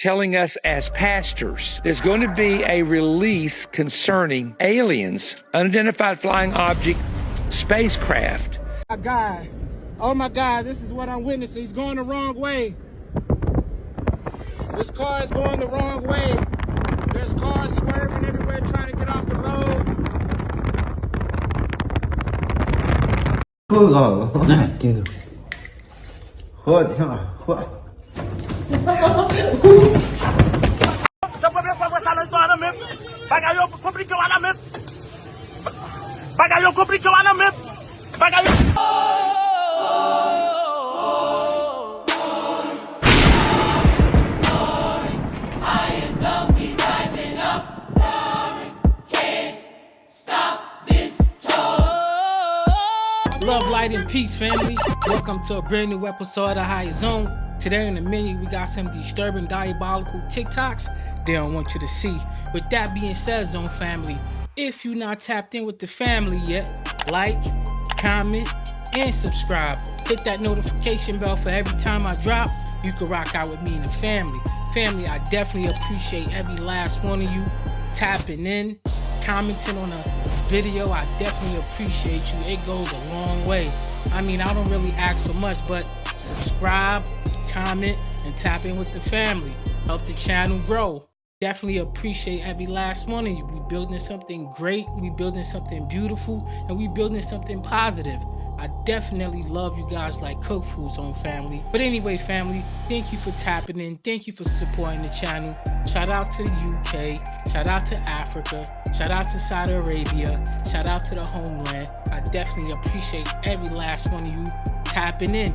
telling us as pastors there's going to be a release concerning aliens, unidentified flying object, spacecraft. Oh my God, this is what I'm witnessing. He's going the wrong way. This car is going the wrong way. There's cars swerving everywhere trying to get off the road. Love, light, and peace, family. Welcome to a brand new episode of High Zone. Today in a minute, we got some disturbing, diabolical TikToks they don't want you to see. With that being said, Zone family, if you're not tapped in with the family yet, like, comment, and subscribe. Hit that notification bell for every time I drop. You can rock out with me and the family. Family, I definitely appreciate every last one of you tapping in, commenting on a video. I definitely appreciate you. It goes a long way. I mean, I don't really ask for much, but subscribe, comment, and tap in with the family. Help the channel grow. Definitely appreciate every last one of you. We building something great, we building something beautiful, and we building something positive. I definitely love you guys like cook food, Zone family. But anyway, family, thank you for tapping in. Thank you for supporting the channel. Shout out to the UK. Shout out to Africa. Shout out to Saudi Arabia. Shout out to the homeland. I definitely appreciate every last one of you tapping in.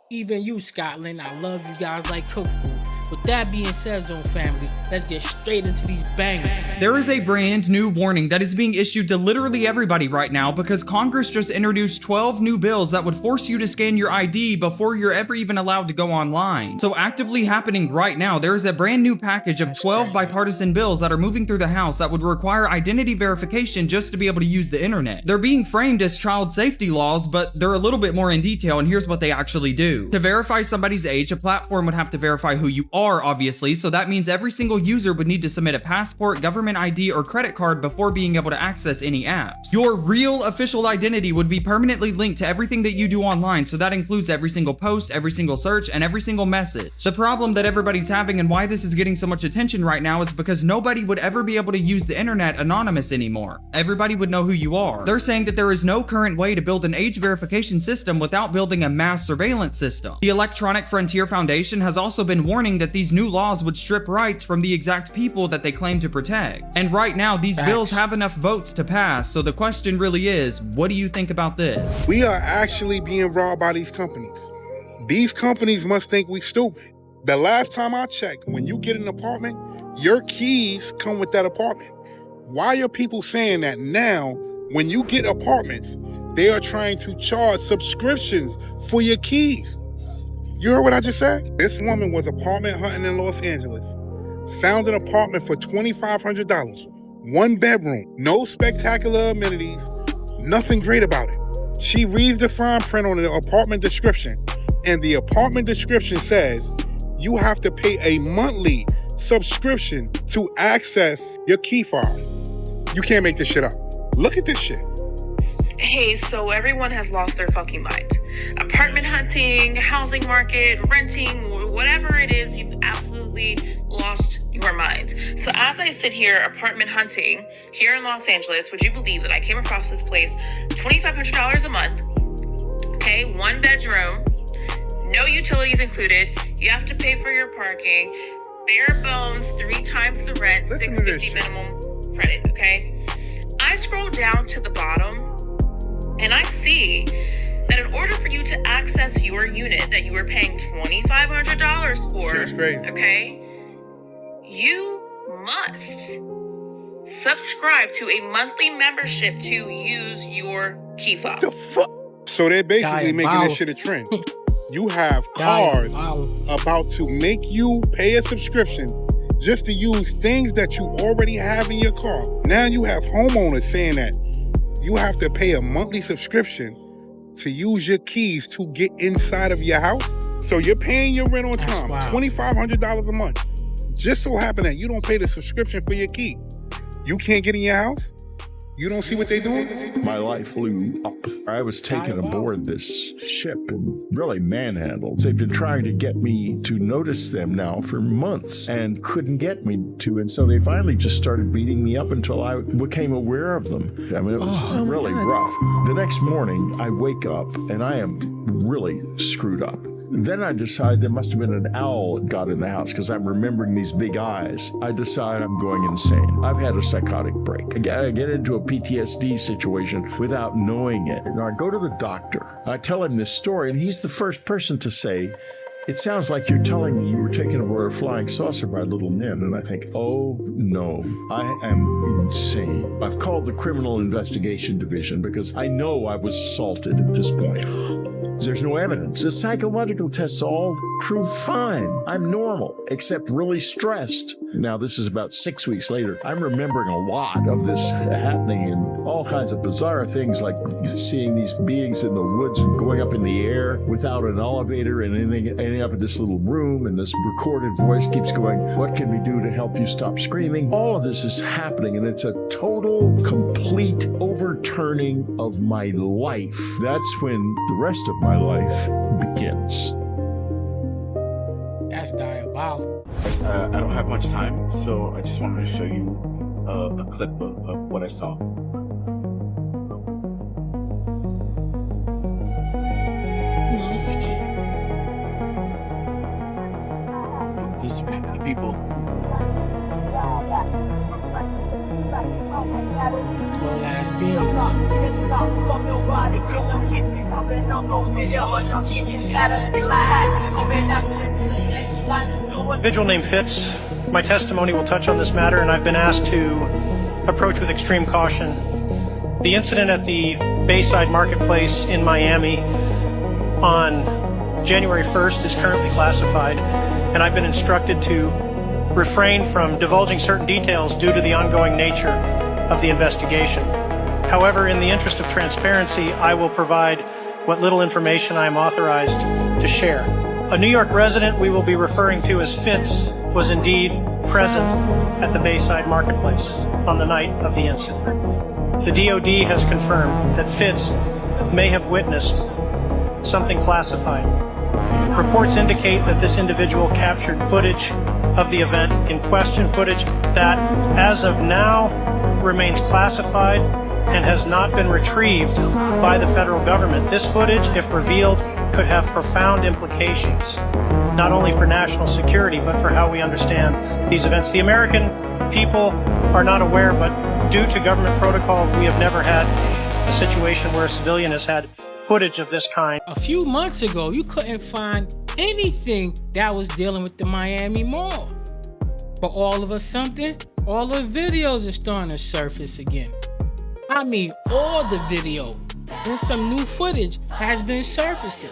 Even you, Scotland. I love you guys like cook food. With that being said, Zone family, let's get straight into these bangers. There is a brand new warning that is being issued to literally everybody right now because Congress just introduced 12 new bills that would force you to scan your ID before you're ever even allowed to go online. So actively happening right now, there is a brand new package of 12 bipartisan bills that are moving through the House that would require identity verification just to be able to use the internet. They're being framed as child safety laws, but they're a little bit more in detail, and here's what they actually do. To verify somebody's age, a platform would have to verify who you are, obviously, so that means every single user would need to submit a passport, government ID, or credit card before being able to access any apps. Your real official identity would be permanently linked to everything that you do online, so that includes every single post, every single search, and every single message. The problem that everybody's having and why this is getting so much attention right now is because nobody would ever be able to use the internet anonymous anymore. Everybody would know who you are. They're saying that there is no current way to build an age verification system without building a mass surveillance system. The Electronic Frontier Foundation has also been warning that these new laws would strip rights from the exact people that they claim to protect. And right now, these bills have enough votes to pass, so the question really is, what do you think about this? We are actually being robbed by these companies. These companies must think we stupid. The last time I checked, when you get an apartment, your keys come with that apartment. Why are people saying that now, when you get apartments, they are trying to charge subscriptions for your keys? You heard what I just said? This woman was apartment hunting in Los Angeles, found an apartment for $2,500, 1 bedroom, no spectacular amenities, nothing great about it. She reads the fine print on the apartment description, and the apartment description says you have to pay a monthly subscription to access your key fob. You can't make this shit up. Look at this shit. Hey, so everyone has lost their fucking mind. Apartment hunting, housing market, renting, whatever it is, you've absolutely lost your mind. So as I sit here apartment hunting here in Los Angeles, would you believe that I came across this place, $2,500 a month, okay, 1 bedroom, no utilities included, you have to pay for your parking, bare bones, 3 times the rent, $650 minimum credit, okay? I scroll down to the bottom and I see that in order for you to access your unit that you were paying $2,500 for, okay, you must subscribe to a monthly membership to use your key fob. The fuck? So they're basically making this shit a trend. You have cars about to make you pay a subscription just to use things that you already have in your car. Now you have homeowners saying that you have to pay a monthly subscription to use your keys to get inside of your house. So you're paying your rent on time, $2,500 a month, Just so happen that you don't pay the subscription for your key. You can't get in your house? You don't see what they're doing? My life flew up. I was taken aboard this ship and really manhandled. They've been trying to get me to notice them now for months and couldn't get me to. And so they finally just started beating me up until I became aware of them. I mean, it was really rough. The next morning, I wake up and I am really screwed up. Then I decide there must have been an owl that got in the house because I'm remembering these big eyes. I decide I'm going insane. I've had a psychotic break. I get into a PTSD situation without knowing it. And I go to the doctor. I tell him this story, and he's the first person to say, "It sounds like you're telling me you were taken aboard a flying saucer by little men." And I think, oh no, I am insane. I've called the Criminal Investigation Division because I know I was assaulted at this point. There's no evidence. The psychological tests all prove fine. I'm normal, except really stressed. Now, this is about 6 weeks later. I'm remembering a lot of this happening and all kinds of bizarre things like seeing these beings in the woods and going up in the air without an elevator and ending up in this little room, and this recorded voice keeps going, "What can we do to help you stop screaming?" All of this is happening, and it's a total, complete overturning of my life. That's when the rest of my life begins. That's diabolical. I don't have much time, so I just wanted to show you a clip of what I saw. These are the people. Tall ass beings. Individual named Fitz. My testimony will touch on this matter, and I've been asked to approach with extreme caution. The incident at the Bayside Marketplace in Miami on January 1st is currently classified, and I've been instructed to refrain from divulging certain details due to the ongoing nature of the investigation. However, in the interest of transparency, I will provide what little information I am authorized to share. A New York resident we will be referring to as Fitz was indeed present at the Bayside Marketplace on the night of the incident. The DOD has confirmed that Fitz may have witnessed something classified. Reports indicate that this individual captured footage of the event in question, footage that, as of now, remains classified and has not been retrieved by the federal government. This footage, if revealed, could have profound implications, not only for national security, but for how we understand these events. The American people are not aware, but due to government protocol, we have never had a situation where a civilian has had footage of this kind. A few months ago, you couldn't find anything that was dealing with the Miami Mall. But all of a sudden, all the videos are starting to surface again. I mean, all the video and some new footage has been surfacing.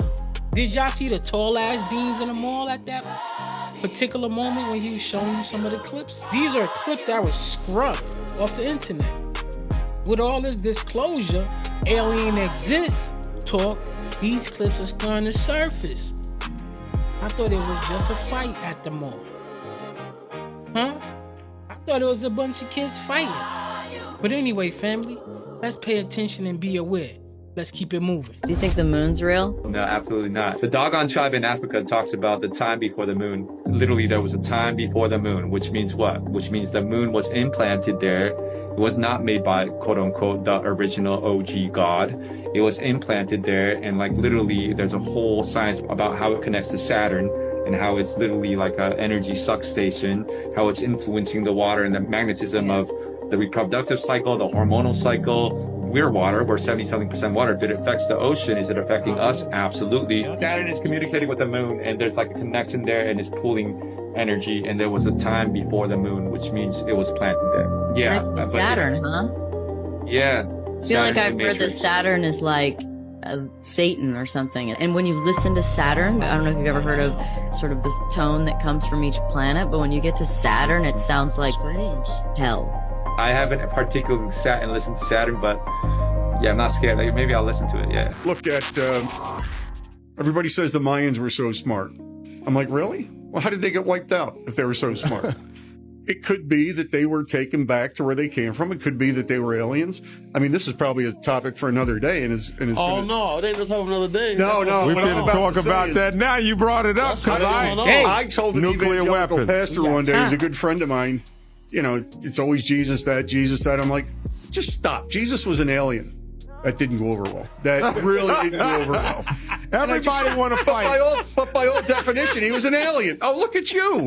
Did y'all see the tall ass beings in the mall at that particular moment when he was showing you some of the clips? These are clips that were scrubbed off the internet. With all this disclosure, alien exists talk, these clips are starting to surface. I thought it was just a fight at the mall. Huh? I thought it was a bunch of kids fighting. But anyway, family, let's pay attention and be aware. Let's keep it moving. Do you think the moon's real? No, absolutely not. The Dogon tribe in Africa talks about the time before the moon. Literally, there was a time before the moon, which means what? Which means the moon was implanted there. It was not made by, quote unquote, the original OG God. It was implanted there, and like literally, there's a whole science about how it connects to Saturn and how it's literally like an energy suck station, how it's influencing the water and the magnetism of the reproductive cycle, the hormonal cycle. We're water, we're 70-something% water. If it affects the ocean, is it affecting us? Absolutely. Saturn is communicating with the moon, and there's like a connection there, and it's pooling energy. And there was a time before the moon, which means it was planted there. Yeah. Like Saturn, huh? Yeah. I feel like I've heard that Saturn is like Satan or something. And when you listen to Saturn, I don't know if you've ever heard of sort of this tone that comes from each planet, but when you get to Saturn, it sounds like hell. I haven't particularly sat and listened to Saturn, but yeah, I'm not scared. Like, maybe I'll listen to it, yeah. Look at, everybody says the Mayans were so smart. I'm like, really? Well, how did they get wiped out if they were so smart? It could be that they were taken back to where they came from. It could be that they were aliens. I mean, this is probably a topic for another day. No, it ain't just have another day. No. We finna talk about that now. You brought it up because I told an nuclear evangelical weapons. pastor one day, who's a good friend of mine, it's always Jesus that. I'm like, just stop. Jesus was an alien. That didn't go over well. That really didn't go over well. Everybody want to fight. But by all definition, he was an alien. Oh, look at you.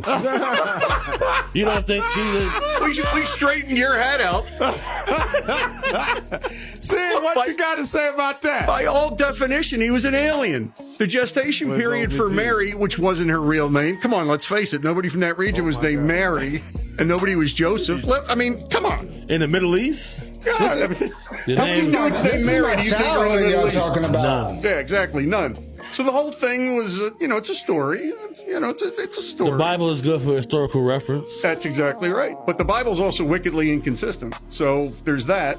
You don't think Jesus... We straightened your head out. See, what you got to say about that? By all definition, he was an alien. The gestation period for Mary, which wasn't her real name. Come on, let's face it. Nobody from that region was named Mary, and nobody was Joseph. I mean, come on. In the Middle East? Yeah, named Mary. Do you think you're in the Middle East? Talking about? None. Yeah, exactly, none. So the whole thing was, it's a story. It's a story. The Bible is good for historical reference. That's exactly right. But the Bible's also wickedly inconsistent. So there's that.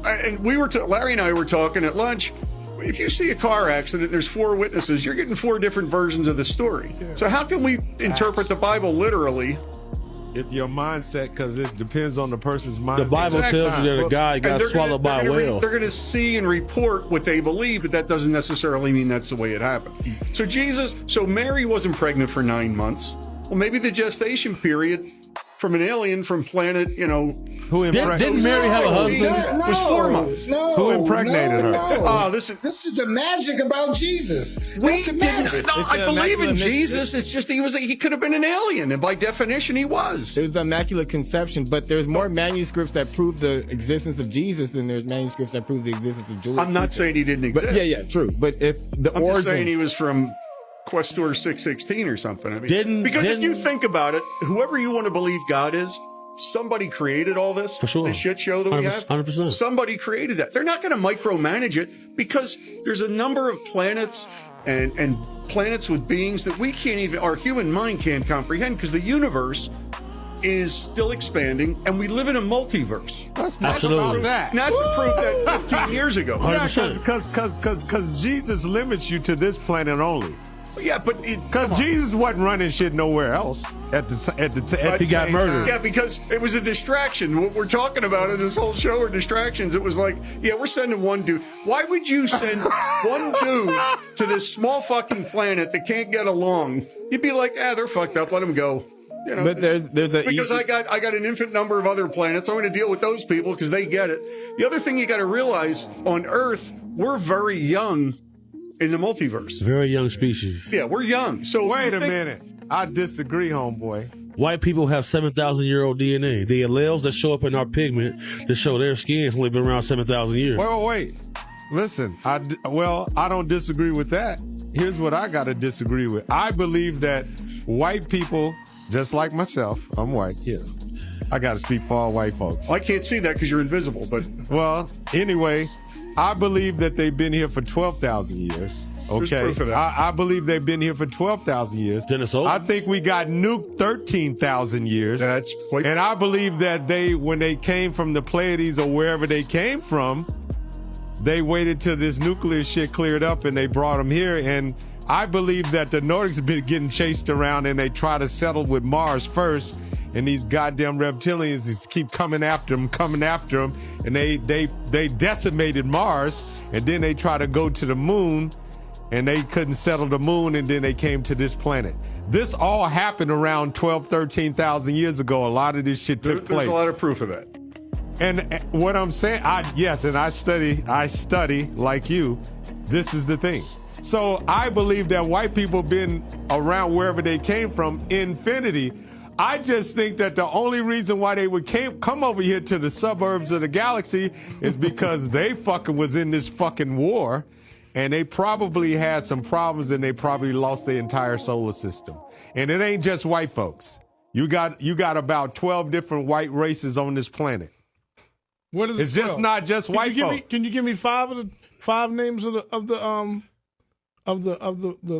And Larry and I were talking at lunch. If you see a car accident, there's 4 witnesses. You're getting 4 different versions of the story. So how can we interpret the Bible literally? Your mindset, because it depends on the person's mindset. The Bible tells you that a guy got swallowed by a whale. They're going to see and report what they believe, but that doesn't necessarily mean that's the way it happened. So Mary wasn't pregnant for 9 months. Well, maybe the gestation period from an alien from planet, who impregnated? Didn't Mary have a husband? It was 4 months. Who impregnated her? Oh, this is the magic about Jesus. I believe in Jesus. It's just he could have been an alien, and by definition, he was. It was the Immaculate Conception, but there's more manuscripts that prove the existence of Jesus than there's manuscripts that prove the existence of Julius. I'm not saying he didn't exist. But yeah, true. But if I'm just saying he was from Questor 616 or something. I mean, because if you think about it, whoever you want to believe God is, somebody created all this. For sure. The shit show that we have. 100%. Somebody created that. They're not going to micromanage it because there's a number of planets and planets with beings that we can't even, our human mind can't comprehend, because the universe is still expanding, and we live in a multiverse. Let's talk about that. NASA proved that 15 years ago. Yeah, because Jesus limits you to this planet only. Yeah, but because Jesus wasn't running shit nowhere else at he got murdered. Yeah, because it was a distraction. What we're talking about in this whole show are distractions. It was like, yeah, we're sending one dude. Why would you send one dude to this small fucking planet that can't get along? You'd be like, they're fucked up. Let them go. But because I got an infinite number of other planets. I'm going to deal with those people because they get it. The other thing you got to realize, on Earth, we're very young in the multiverse. Very young species. Yeah, we're young. So wait a minute. I disagree, homeboy. White people have 7,000-year-old DNA. The alleles that show up in our pigment that show their skin's only been around 7,000 years. Wait. Listen, I don't disagree with that. Here's what I got to disagree with. I believe that white people, just like myself, I'm white. Yeah. I got to speak for all white folks. I can't see that because you're invisible, but... Well, anyway, I believe that they've been here for 12,000 years. Okay. There's proof of that. I believe they've been here for 12,000 years. I think we got nuked 13,000 years. That's quite... And I believe that when they came from the Pleiades or wherever they came from, they waited till this nuclear shit cleared up and they brought them here. And I believe that the Nordics have been getting chased around and they try to settle with Mars first. And these goddamn reptilians just keep coming after them. And they decimated Mars. And then they try to go to the moon and they couldn't settle the moon. And then they came to this planet. This all happened around 13,000 years ago. A lot of this shit took place. There's a lot of proof of that. And what I'm saying, I study like you. This is the thing. So I believe that white people been around wherever they came from, infinity. I just think that the only reason why they would come over here to the suburbs of the galaxy is because they fucking was in this fucking war, and they probably had some problems, and they probably lost their entire solar system. And it ain't just white folks. You got about 12 different white races on this planet. What is it's just not just white folk. Can you give me five names of the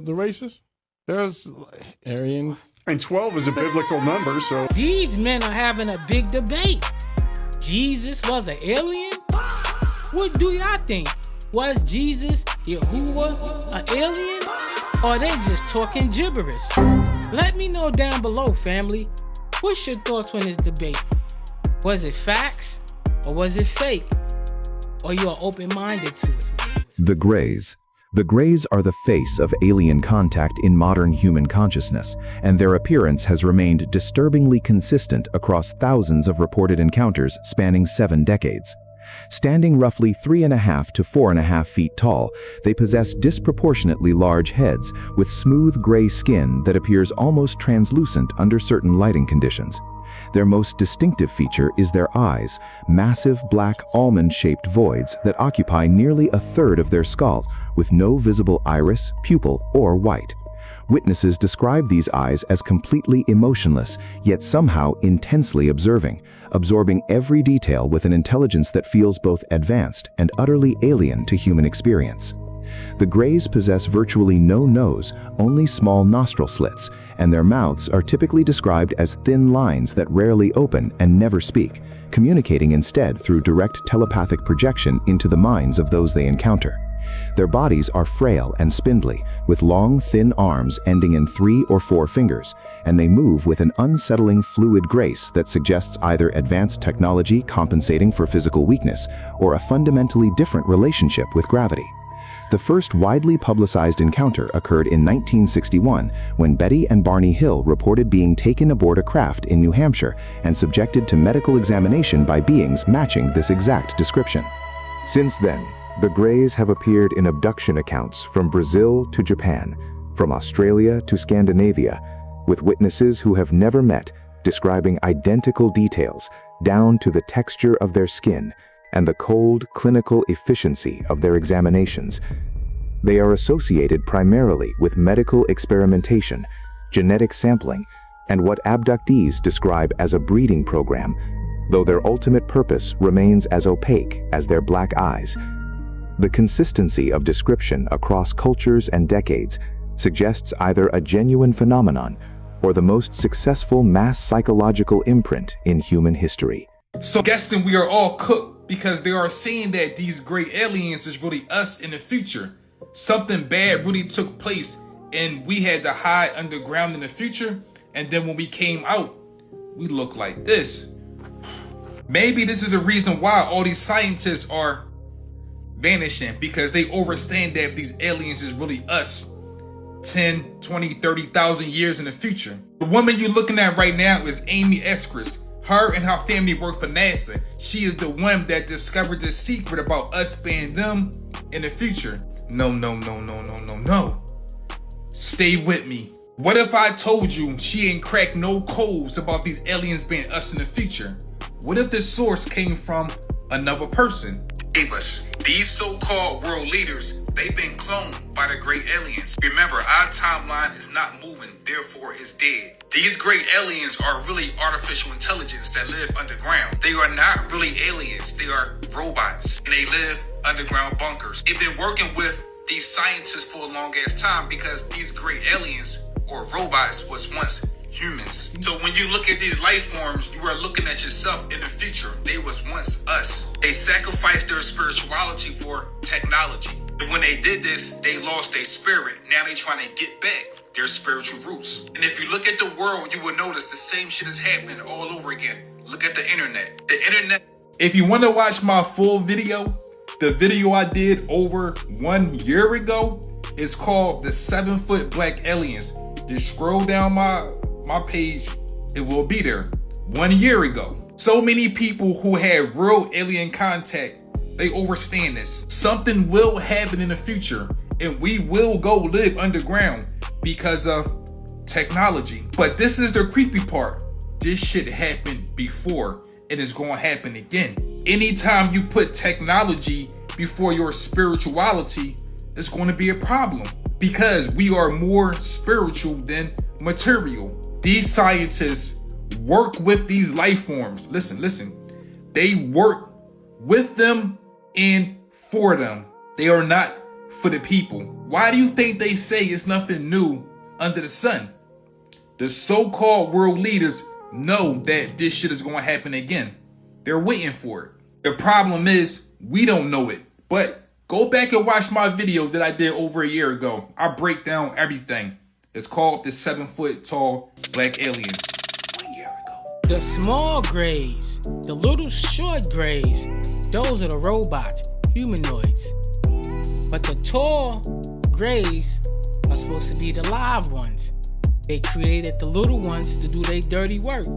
races? There's Aryan. And 12 is a biblical number, so... These men are having a big debate. Jesus was an alien? What do y'all think? Was Jesus, Yahuwah, an alien? Or are they just talking gibberish? Let me know down below, family. What's your thoughts on this debate? Was it facts or was it fake? Or you are open-minded to it? The Greys. The Greys are the face of alien contact in modern human consciousness, and their appearance has remained disturbingly consistent across thousands of reported encounters spanning 7 decades. Standing roughly 3.5 to 4.5 feet tall, they possess disproportionately large heads with smooth gray skin that appears almost translucent under certain lighting conditions. Their most distinctive feature is their eyes, massive black almond-shaped voids that occupy nearly a third of their skull, with no visible iris, pupil, or white. Witnesses describe these eyes as completely emotionless, yet somehow intensely observing, absorbing every detail with an intelligence that feels both advanced and utterly alien to human experience. The Greys possess virtually no nose, only small nostril slits, and their mouths are typically described as thin lines that rarely open and never speak, communicating instead through direct telepathic projection into the minds of those they encounter. Their bodies are frail and spindly, with long, thin arms ending in 3 or 4 fingers, and they move with an unsettling fluid grace that suggests either advanced technology compensating for physical weakness or a fundamentally different relationship with gravity. The first widely publicized encounter occurred in 1961 when Betty and Barney Hill reported being taken aboard a craft in New Hampshire and subjected to medical examination by beings matching this exact description. Since then, the Greys have appeared in abduction accounts from Brazil to Japan, from Australia to Scandinavia, with witnesses who have never met describing identical details down to the texture of their skin and the cold, clinical efficiency of their examinations. They are associated primarily with medical experimentation, genetic sampling, and what abductees describe as a breeding program, though their ultimate purpose remains as opaque as their black eyes. The consistency of description across cultures and decades suggests either a genuine phenomenon or the most successful mass psychological imprint in human history. So guessing we are all cooked because they are saying that these great aliens is really us in the future. Something bad really took place and we had to hide underground in the future, and then when we came out, we look like this. Maybe this is the reason why all these scientists are vanishing, because they understand that these aliens is really us 10, 20, 30,000 years in the future. The woman you're looking at right now is Amy Eskridge. Her and her family work for NASA. She is the one that discovered the secret about us being them in the future. No. Stay with me. What if I told you she ain't cracked no codes about these aliens being us in the future? What if this source came from another person? Gave us. These so-called world leaders, they've been cloned by the great aliens. Remember, our timeline is not moving, therefore it's dead. These great aliens are really artificial intelligence that live underground. They are not really aliens, they are robots, and they live underground bunkers. They've been working with these scientists for a long ass time because these great aliens or robots was once humans. So when you look at these life forms, you are looking at yourself in the future. They was once us. They sacrificed their spirituality for technology. And when they did this, they lost their spirit. Now they trying to get back their spiritual roots. And if you look at the world, you will notice the same shit is happening all over again. Look at the internet. The internet. If you want to watch my full video, the video I did over 1 year ago is called The 7-Foot Black Aliens. Just scroll down my page, it will be there. 1 year ago. So many people who had real alien contact, they understand this. Something will happen in the future and we will go live underground because of technology. But this is the creepy part. This shit happened before and it's gonna happen again. Anytime you put technology before your spirituality, it's gonna be a problem because we are more spiritual than material. These scientists work with these life forms. Listen. They work with them and for them. They are not for the people. Why do you think they say it's nothing new under the sun? The so-called world leaders know that this shit is going to happen again. They're waiting for it. The problem is we don't know it. But go back and watch my video that I did over a year ago. I break down everything. It's called the 7-foot-tall black aliens. The small grays, the little short grays, those are the robots, humanoids. But the tall grays are supposed to be the live ones. They created the little ones to do their dirty work.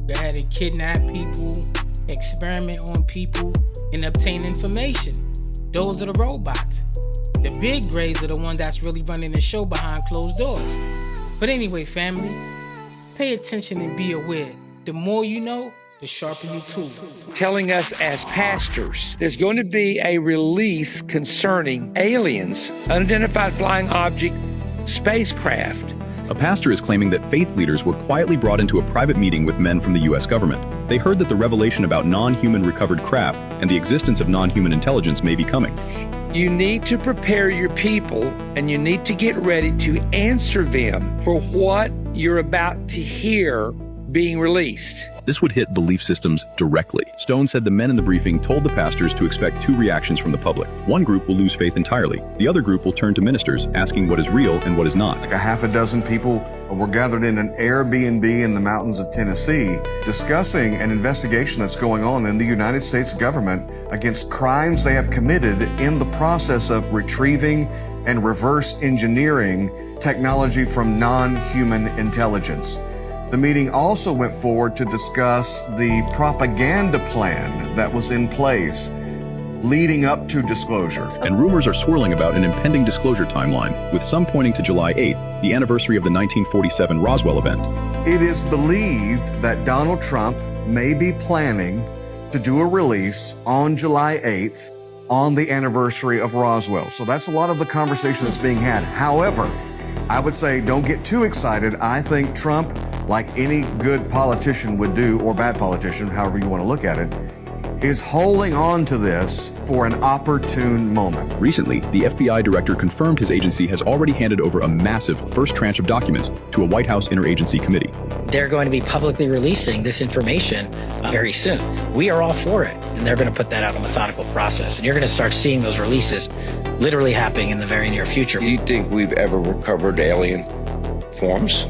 They had to kidnap people, experiment on people, and obtain information. Those are the robots. The big grays are the one that's really running the show behind closed doors. But anyway, family, pay attention and be aware. The more you know, the sharper your tool. Telling us as pastors there's going to be a release concerning aliens, unidentified flying object, spacecraft. A pastor is claiming that faith leaders were quietly brought into a private meeting with men from the U.S. government. They heard that the revelation about non-human recovered craft and the existence of non-human intelligence may be coming. You need to prepare your people, and you need to get ready to answer them for what you're about to hear being released. This would hit belief systems directly. Stone said the men in the briefing told the pastors to expect two reactions from the public. One group will lose faith entirely. The other group will turn to ministers, asking what is real and what is not. Like a half a dozen people were gathered in an Airbnb in the mountains of Tennessee, discussing an investigation that's going on in the United States government against crimes they have committed in the process of retrieving and reverse engineering technology from non-human intelligence. The meeting also went forward to discuss the propaganda plan that was in place leading up to disclosure. And rumors are swirling about an impending disclosure timeline, with some pointing to July 8th, the anniversary of the 1947 Roswell event. It is believed that Donald Trump may be planning to do a release on July 8th on the anniversary of Roswell. So that's a lot of the conversation that's being had. However, I would say don't get too excited. I think Trump, like any good politician would do, or bad politician, however you want to look at it, is holding on to this for an opportune moment. Recently, the FBI director confirmed his agency has already handed over a massive first tranche of documents to a White House interagency committee. They're going to be publicly releasing this information very soon. We are all for it, and they're going to put that out in a methodical process. And you're going to start seeing those releases literally happening in the very near future. Do you think we've ever recovered alien forms?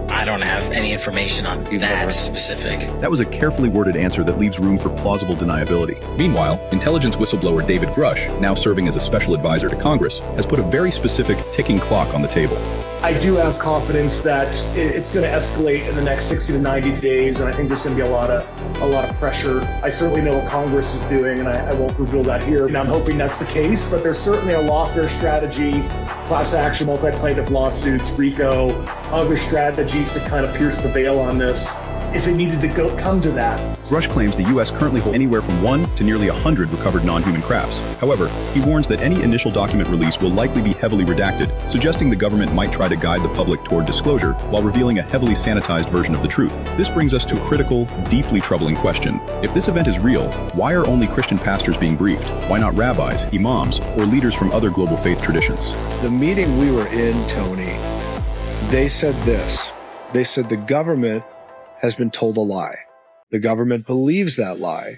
I don't have any information on that specific. That was a carefully worded answer that leaves room for plausible deniability. Meanwhile, intelligence whistleblower David Grush, now serving as a special advisor to Congress, has put a very specific ticking clock on the table. I do have confidence that it's going to escalate in the next 60 to 90 days, and I think there's going to be a lot of pressure. I certainly know what Congress is doing, and I won't reveal that here. And I'm hoping that's the case, but there's certainly a lawfare strategy, class action, multi-plaintiff lawsuits, RICO, other strategies to kind of pierce the veil on this if it needed to come to that. Grush claims the U.S. currently holds anywhere from 1 to nearly 100 recovered non-human crafts. However, he warns that any initial document release will likely be heavily redacted, suggesting the government might try to guide the public toward disclosure while revealing a heavily sanitized version of the truth. This brings us to a critical, deeply troubling question. If this event is real, why are only Christian pastors being briefed? Why not rabbis, imams, or leaders from other global faith traditions? The meeting we were in, Tony, they said this. They said the government has been told a lie. The government believes that lie,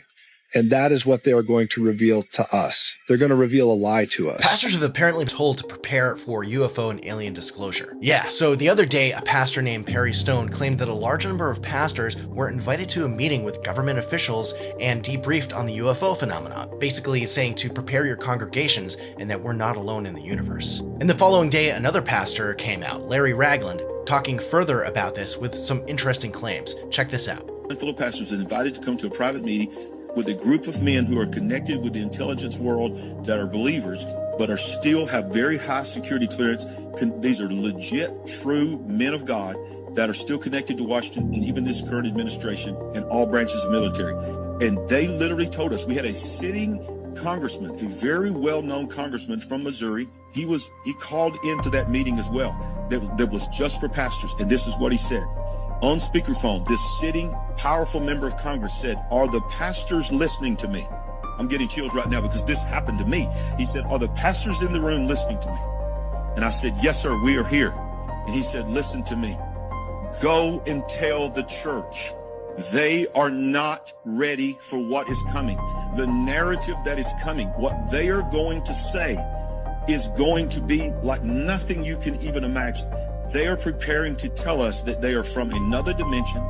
and that is what they are going to reveal to us. They're going to reveal a lie to us. Pastors have apparently been told to prepare for UFO and alien disclosure. Yeah, so the other day, a pastor named Perry Stone claimed that a large number of pastors were invited to a meeting with government officials and debriefed on the UFO phenomenon, basically saying to prepare your congregations and that we're not alone in the universe. And the following day, another pastor came out, Larry Ragland, talking further about this with some interesting claims. Check this out. A fellow pastors are invited to come to a private meeting with a group of men who are connected with the intelligence world that are believers, but are still have very high security clearance. These are legit, true men of God that are still connected to Washington and even this current administration and all branches of military. And they literally told us, we had a sitting congressman, a very well-known congressman from Missouri. He called into that meeting as well. That was just for pastors. And this is what he said. On speakerphone, this sitting powerful member of Congress said, "Are the pastors listening to me?" I'm getting chills right now because this happened to me. He said, "Are the pastors in the room listening to me?" And I said, "Yes, sir, we are here." And he said, "Listen to me. Go and tell the church they are not ready for what is coming. The narrative that is coming, what they are going to say is going to be like nothing you can even imagine. They are preparing to tell us that they are from another dimension,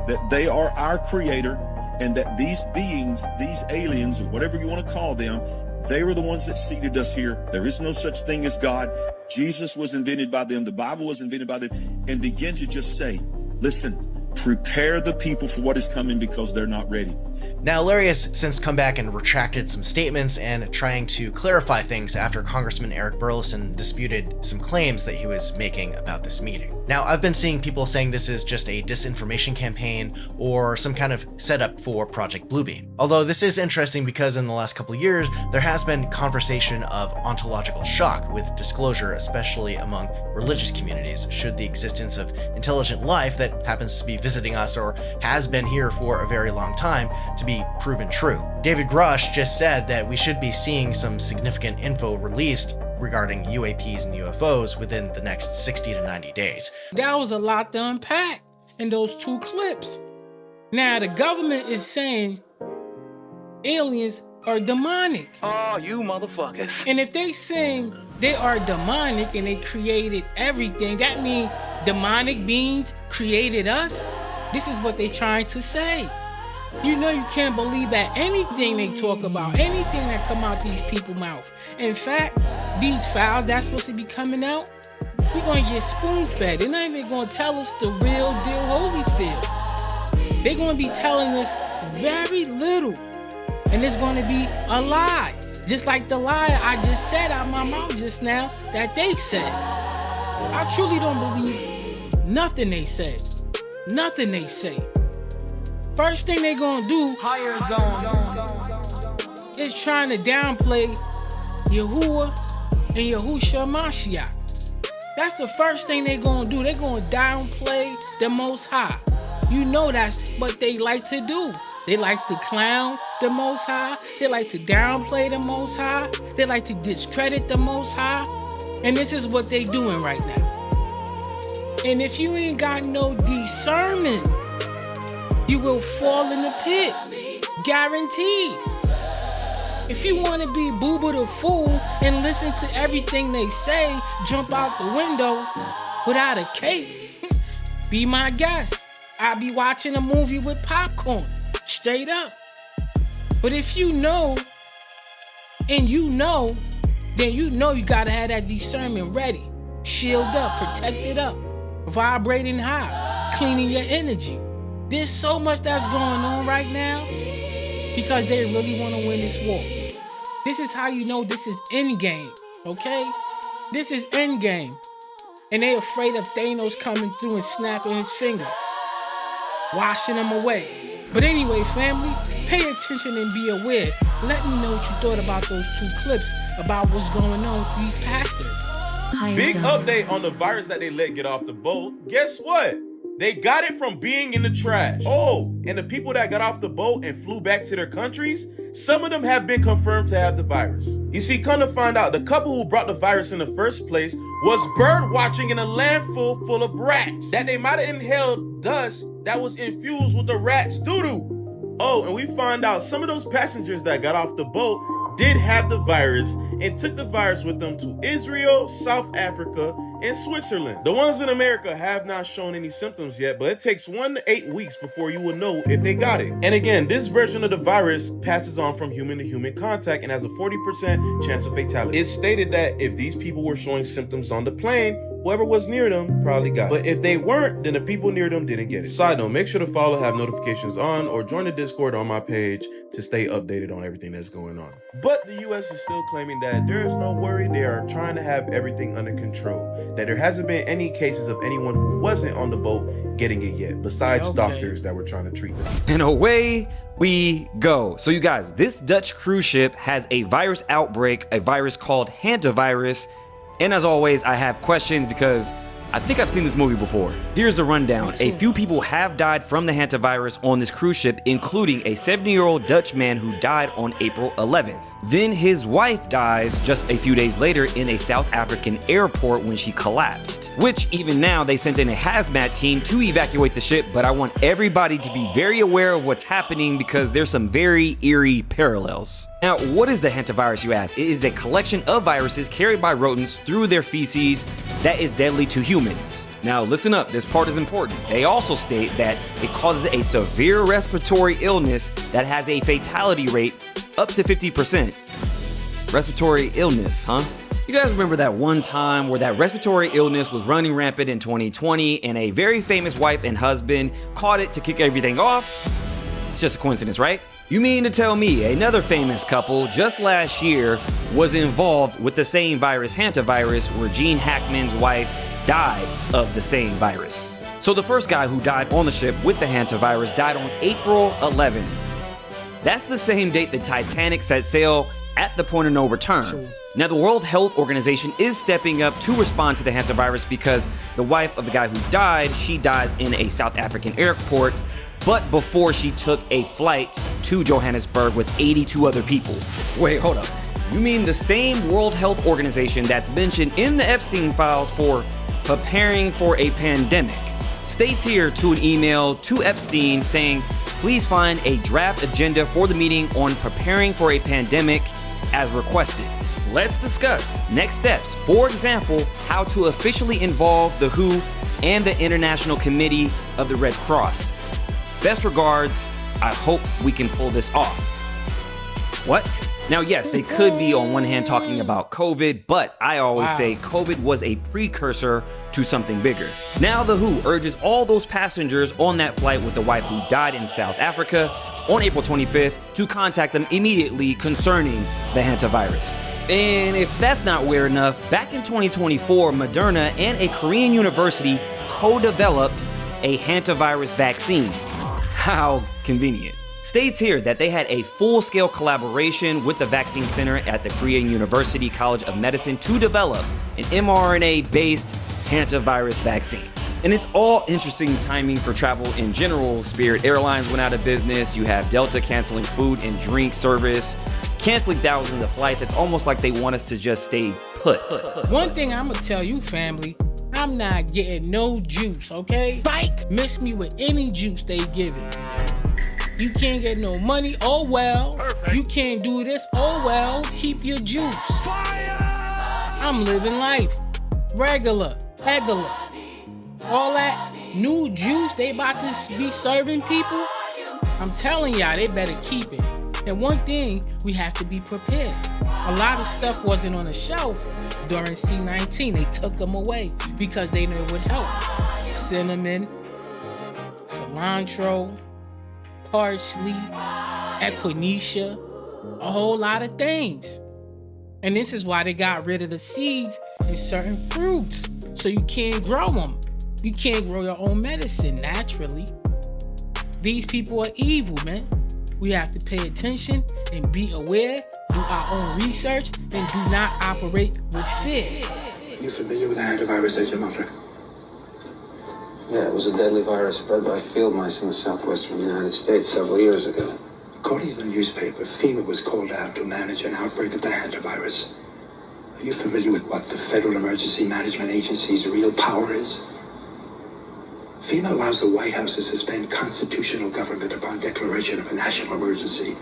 that they are our creator, and that these beings, these aliens, or whatever you want to call them, they were the ones that seeded us here. There is no such thing as God. Jesus was invented by them. The Bible was invented by them. And begin to just say, listen, prepare the people for what is coming because they're not ready. Now, Larry has since come back and retracted some statements and trying to clarify things after Congressman Eric Burleson disputed some claims that he was making about this meeting. Now, I've been seeing people saying this is just a disinformation campaign or some kind of setup for Project Bluebeam. Although this is interesting because in the last couple of years, there has been conversation of ontological shock with disclosure, especially among religious communities, should the existence of intelligent life that happens to be visiting us or has been here for a very long time to be proven true. David Grush just said that we should be seeing some significant info released regarding UAPs and UFOs within the next 60 to 90 days. That was a lot to unpack in those two clips. Now, the government is saying aliens are demonic. Oh, you motherfuckers. And if they saying they are demonic and they created everything, that means demonic beings created us? This is what they trying to say. You know you can't believe that anything they talk about, anything that come out these people's mouth. In fact, these files that's supposed to be coming out, we're going to get spoon-fed. They're not even going to tell us the real deal Holyfield. They're going to be telling us very little. And it's going to be a lie. Just like the lie I just said out my mouth just now that they said. I truly don't believe nothing they said. Nothing they say. First thing they gonna do Higher zone is trying to downplay Yahuwah and Yahusha Mashiach. That's the first thing they gonna do. They gonna downplay the Most High. You know that's what they like to do. They like to clown the Most High. They like to downplay the Most High. They like to discredit the Most High. And this is what they doing right now. And if you ain't got no discernment, you will fall in the pit. Guaranteed. If you want to be Booba the Fool and listen to everything they say, jump out the window without a cape, be my guest. I'll be watching a movie with popcorn. Straight up. But if you know, and you know, then you know you gotta have that discernment ready. Shield up, protected up, vibrating high, cleaning your energy. There's so much that's going on right now because they really want to win this war. This is how you know this is endgame, okay? This is endgame. And they afraid of Thanos coming through and snapping his finger, washing them away. But anyway, family, pay attention and be aware. Let me know what you thought about those two clips about what's going on with these pastors. Big update on the virus that they let get off the boat. Guess what? They got it from being in the trash. Oh, and the people that got off the boat and flew back to their countries, some of them have been confirmed to have the virus. You see, come to find out, the couple who brought the virus in the first place was bird watching in a landfill full of rats that they might have inhaled dust that was infused with the rats' doo-doo. Oh, and we found out some of those passengers that got off the boat did have the virus and took the virus with them to Israel, South Africa, and Switzerland. The ones in America have not shown any symptoms yet, but it takes 1 to 8 weeks before you will know if they got it. And again, this version of the virus passes on from human to human contact and has a 40% chance of fatality. It's stated that if these people were showing symptoms on the plane, whoever was near them probably got it. But if they weren't, then the people near them didn't get it. Side note, make sure to follow, have notifications on, or join the Discord on my page to stay updated on everything that's going on. But the US is still claiming that there is no worry. They are trying to have everything under control. That there hasn't been any cases of anyone who wasn't on the boat getting it yet, besides doctors that were trying to treat them. And away we go. So you guys, this Dutch cruise ship has a virus outbreak, a virus called Hantavirus. And as always, I have questions because I think I've seen this movie before. Here's the rundown. A few people have died from the hantavirus on this cruise ship, including a 70-year-old Dutch man who died on April 11th. Then his wife dies just a few days later in a South African airport when she collapsed. Which even now they sent in a hazmat team to evacuate the ship, but I want everybody to be very aware of what's happening because there's some very eerie parallels. Now, what is the hantavirus, you ask? It is a collection of viruses carried by rodents through their feces that is deadly to humans. Now listen up, this part is important. They also state that it causes a severe respiratory illness that has a fatality rate up to 50%. Respiratory illness, huh? You guys remember that one time where that respiratory illness was running rampant in 2020 and a very famous wife and husband caught it to kick everything off? It's just a coincidence, right? You mean to tell me another famous couple just last year was involved with the same virus, Hantavirus, where Gene Hackman's wife died of the same virus? So the first guy who died on the ship with the Hantavirus died on April 11th. That's the same date the Titanic set sail at the point of no return. Sure. Now the World Health Organization is stepping up to respond to the Hantavirus because the wife of the guy who died, she dies in a South African airport, but before she took a flight to Johannesburg with 82 other people. Wait, hold up. You mean the same World Health Organization that's mentioned in the Epstein files for preparing for a pandemic states here to an email to Epstein saying, please find a draft agenda for the meeting on preparing for a pandemic as requested. Let's discuss next steps. For example, how to officially involve the WHO and the International Committee of the Red Cross. Best regards, I hope we can pull this off. What? Now, yes, they could be on one hand talking about COVID, but I always say COVID was a precursor to something bigger. Now the WHO urges all those passengers on that flight with the wife who died in South Africa on April 25th to contact them immediately concerning the Hantavirus. And if that's not weird enough, back in 2024, Moderna and a Korean university co-developed a Hantavirus vaccine. How convenient. States here that they had a full-scale collaboration with the vaccine center at the Korean University College of Medicine to develop an mRNA-based Hantavirus vaccine. And it's all interesting timing for travel in general. Spirit Airlines went out of business. You have Delta canceling food and drink service, canceling thousands of flights. It's almost like they want us to just stay put. One thing I'm gonna tell you, family, I'm not getting no juice, okay? Fight! Miss me with any juice they give it. You can't get no money, oh well. Perfect. You can't do this, oh well. Keep your juice. Fire! I'm living life. Regular. All that new juice they about to be serving people, I'm telling y'all, they better keep it. And one thing, we have to be prepared. A lot of stuff wasn't on the shelf during C-19. They took them away because they knew it would help. Cinnamon, cilantro, parsley, echinacea, a whole lot of things. And this is why they got rid of the seeds in certain fruits, so you can't grow them. You can't grow your own medicine naturally. These people are evil, man. We have to pay attention and be aware, do our own research, and do not operate with fear. You familiar with the Hantavirus as your mother? Yeah, it was a deadly virus spread by field mice in the southwestern United States several years ago. According to the newspaper, FEMA was called out to manage an outbreak of the Hantavirus. Are you familiar with what the Federal Emergency Management Agency's real power is? FEMA allows the White House to suspend constitutional government upon declaration of a national emergency.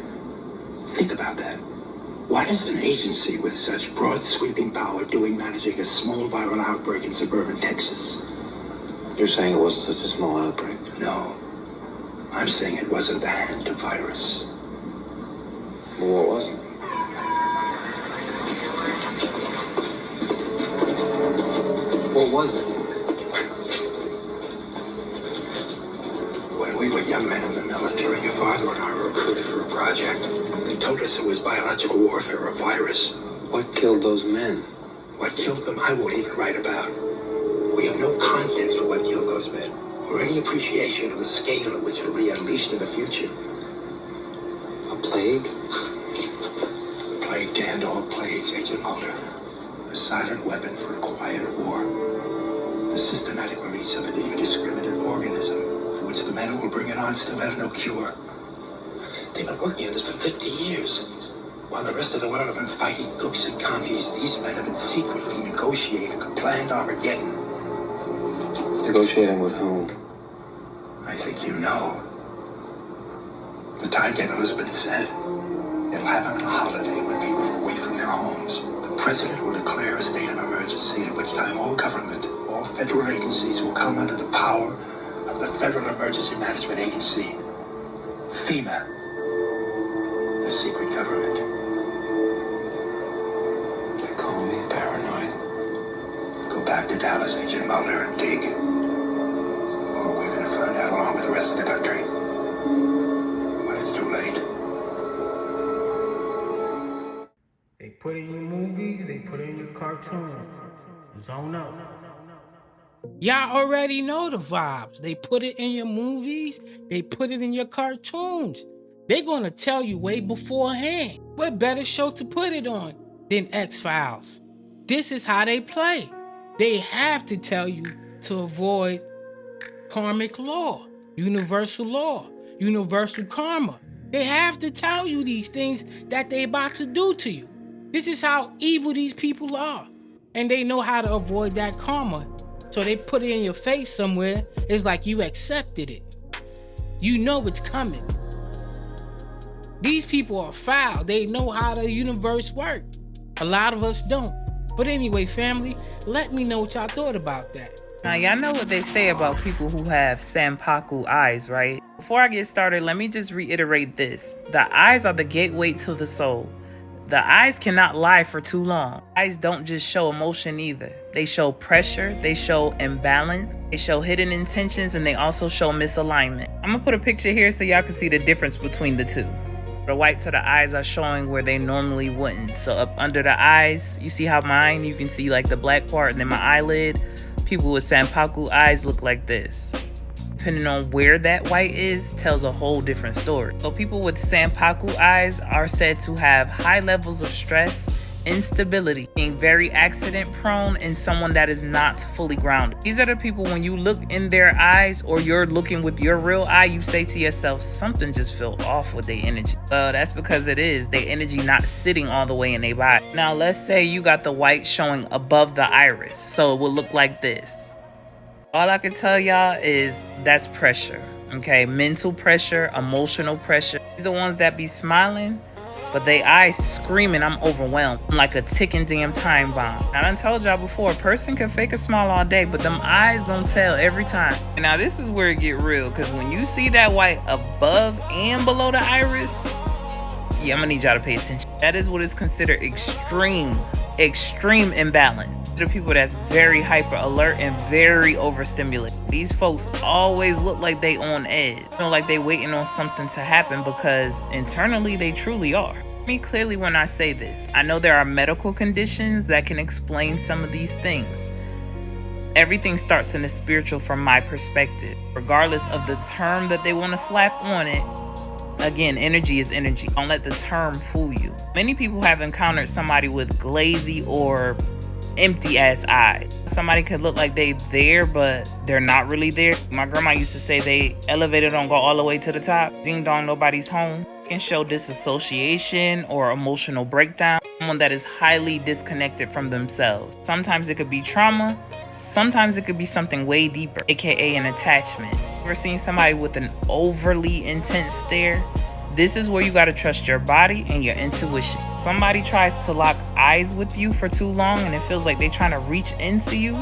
Think about that. What is an agency with such broad sweeping power doing managing a small viral outbreak in suburban Texas? You're saying it wasn't such a small outbreak? No. I'm saying it wasn't the Hantavirus. Well, what was it? What was it? When we were young men in the military, your father and I were recruited for a project. They told us it was biological warfare or a virus. What killed those men? What killed them, I won't even write about. We have no context for what killed those men, or any appreciation of the scale at which it'll be unleashed in the future. A plague? The plague to end all plagues, Agent Mulder. A silent weapon for a quiet war. The systematic release of an indiscriminate organism for which the men who will bring it on still have no cure. They've been working on this for 50 years. While the rest of the world have been fighting gooks and commies, these men have been secretly negotiating a planned Armageddon. Negotiating with whom? I think you know. timetable has been set. It'll happen on a holiday when people are away from their homes. The president will declare a state of emergency, at which time all government, all federal agencies will come under the power of the Federal Emergency Management Agency, FEMA, the secret government. They call me paranoid. Go back to Dallas, Agent Mulder, and dig. Or we're going to find out along with the rest of the country when it's too late. They put it in your movies, they put it in your cartoons. Zone up. Y'all already know the vibes. They put it in your movies, they put it in your cartoons. They're gonna tell you way beforehand. What better show to put it on than X-Files? This is how they play. They have to tell you to avoid karmic law, universal karma. They have to tell you these things that they about to do to you. This is how evil these people are. And they know how to avoid that karma. So they put it in your face somewhere. It's like you accepted it. You know it's coming. These people are foul. They know how the universe works. A lot of us don't. But anyway, family, let me know what y'all thought about that. Now, y'all know what they say about people who have Sanpaku eyes, right? Before I get started, let me just reiterate this. The eyes are the gateway to the soul. The eyes cannot lie for too long. Eyes don't just show emotion either. They show pressure, they show imbalance, they show hidden intentions, and they also show misalignment. I'm gonna put a picture here so y'all can see the difference between the two. The whites of the eyes are showing where they normally wouldn't. So up under the eyes, you see how mine, you can see like the black part and then my eyelid. People with Sanpaku eyes look like this. Depending on where that white is, tells a whole different story. So people with Sanpaku eyes are said to have high levels of stress, instability, being very accident prone, and someone that is not fully grounded. These are the people when you look in their eyes or you're looking with your real eye, you say to yourself, something just feel off with their energy. Well, that's because it is their energy not sitting all the way in their body. Now, let's say you got the white showing above the iris. So it will look like this. All I can tell y'all is that's pressure, okay? Mental pressure, emotional pressure. These are the ones that be smiling, but they eyes screaming, I'm overwhelmed. I'm like a ticking damn time bomb. I done told y'all before, a person can fake a smile all day, but them eyes gonna tell every time. And now this is where it get real, because when you see that white above and below the iris, yeah, I'm gonna need y'all to pay attention. That is what is considered extreme imbalance. The people that's very hyper alert and very overstimulated. These folks always look like they on edge. You know, like they waiting on something to happen because internally they truly are. I mean, clearly when I say this, I know there are medical conditions that can explain some of these things. Everything starts in the spiritual from my perspective. Regardless of the term that they want to slap on it, again, energy is energy. Don't let the term fool you. Many people have encountered somebody with glazy or empty ass eyes. Somebody could look like they there, but they're not really there. My grandma used to say they elevator don't go all the way to the top. Ding dong, nobody's home. Can show disassociation or emotional breakdown. Someone that is highly disconnected from themselves. Sometimes it could be trauma. Sometimes it could be something way deeper, aka an attachment. Ever seen somebody with an overly intense stare? This is where you gotta trust your body and your intuition. Somebody tries to lock eyes with you for too long and it feels like they're trying to reach into you.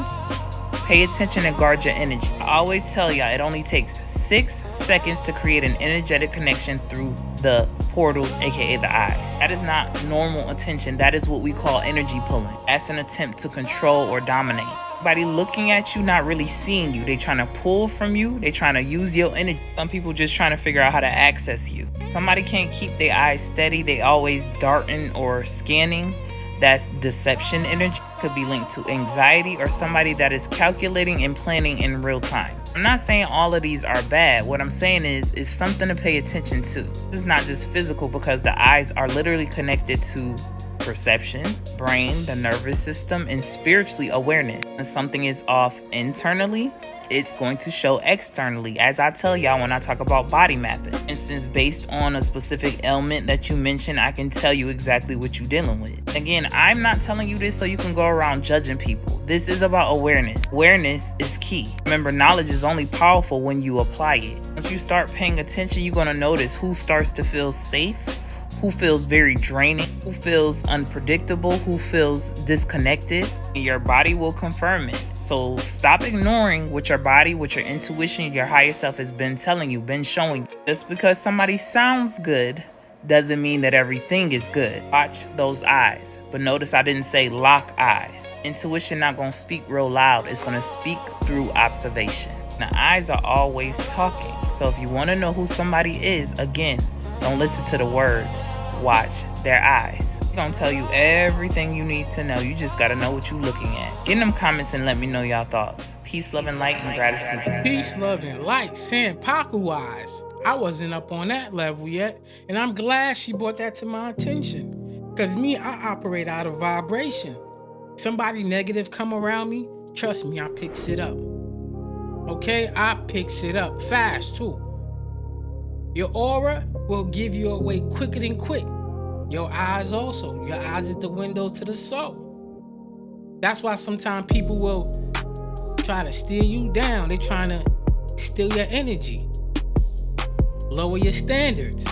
Pay attention and guard your energy. I always tell y'all it only takes 6 seconds to create an energetic connection through the portals, aka the eyes. That is not normal attention. That is what we call energy pulling. That's an attempt to control or dominate. Somebody looking at you, not really seeing you. They trying to pull from you. They trying to use your energy. Some people just trying to figure out how to access you. Somebody can't keep their eyes steady. They always darting or scanning. That's deception energy. Could be linked to anxiety or somebody that is calculating and planning in real time. I'm not saying all of these are bad. What I'm saying is something to pay attention to. This is not just physical because the eyes are literally connected to perception, brain, the nervous system, and spiritually awareness. When something is off internally, it's going to show externally, as I tell y'all when I talk about body mapping. For instance, based on a specific ailment that you mentioned, I can tell you exactly what you're dealing with. Again, I'm not telling you this so you can go around judging people. This is about awareness. Awareness is key. Remember, knowledge is only powerful when you apply it. Once you start paying attention, you're going to notice who starts to feel safe, who feels very draining, who feels unpredictable, who feels disconnected. Your body will confirm it. So stop ignoring what your body, what your intuition, your higher self has been telling you, been showing you. Just because somebody sounds good doesn't mean that everything is good. Watch those eyes. But notice I didn't say lock eyes. Intuition not gonna speak real loud. It's gonna speak through observation. The eyes are always talking. So if you want to know who somebody is, again, don't listen to the words. Watch their eyes. They're gonna tell you everything you need to know. You just gotta know what you're looking at. Get in them comments and let me know y'all thoughts. Peace, love, and light, and gratitude. Peace, love, and light. Sanpaku eyes. I wasn't up on that level yet, and I'm glad she brought that to my attention. Because me, I operate out of vibration. Somebody negative come around me, trust me, I picks it up. Okay, I picks it up fast too. Your aura will give you away quicker than quick. Your eyes also. Your eyes is the windows to the soul. That's why sometimes people will try to steer you down. They're trying to steal your energy, lower your standards.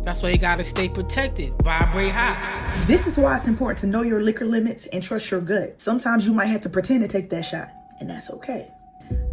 That's why you gotta stay protected, vibrate high. This is why it's important to know your liquor limits and trust your gut. Sometimes you might have to pretend to take that shot, and that's okay.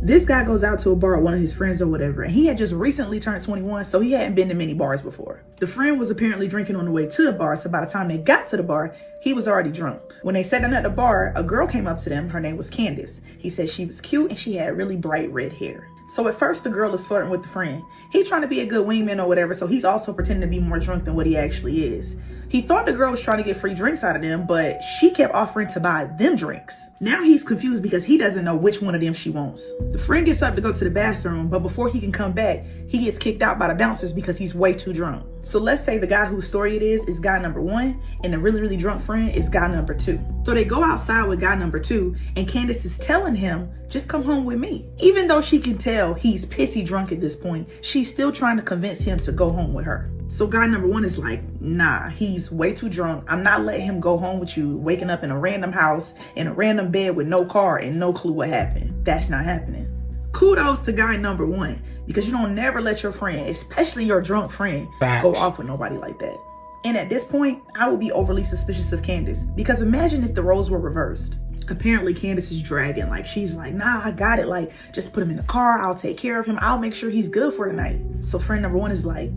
This guy goes out to a bar with one of his friends or whatever, and he had just recently turned 21, so he hadn't been to many bars before. The friend was apparently drinking on the way to the bar, so by the time they got to the bar, he was already drunk. When they sat down at the bar, a girl came up to them. Her name was Candace. He said she was cute and she had really bright red hair. So at first the girl is flirting with the friend. He trying to be a good wingman or whatever, so he's also pretending to be more drunk than what he actually is. He thought the girl was trying to get free drinks out of them, but she kept offering to buy them drinks. Now he's confused because he doesn't know which one of them she wants. The friend gets up to go to the bathroom, but before he can come back, he gets kicked out by the bouncers because he's way too drunk. So let's say the guy whose story it is guy number 1, and the really, really drunk friend is guy number 2. So they go outside with guy number 2, and Candace is telling him, just come home with me. Even though she can tell he's pissy drunk at this point, she's still trying to convince him to go home with her. So guy number 1 is like, nah, he's way too drunk. I'm not letting him go home with you, waking up in a random house, in a random bed with no car and no clue what happened. That's not happening. Kudos to guy number 1, because you don't never let your friend, especially your drunk friend, go off with nobody like that. And at this point, I would be overly suspicious of Candace, because imagine if the roles were reversed. Apparently Candace is dragging, like she's like, nah, I got it, like just put him in the car, I'll take care of him, I'll make sure he's good for the night. So friend number 1 is like,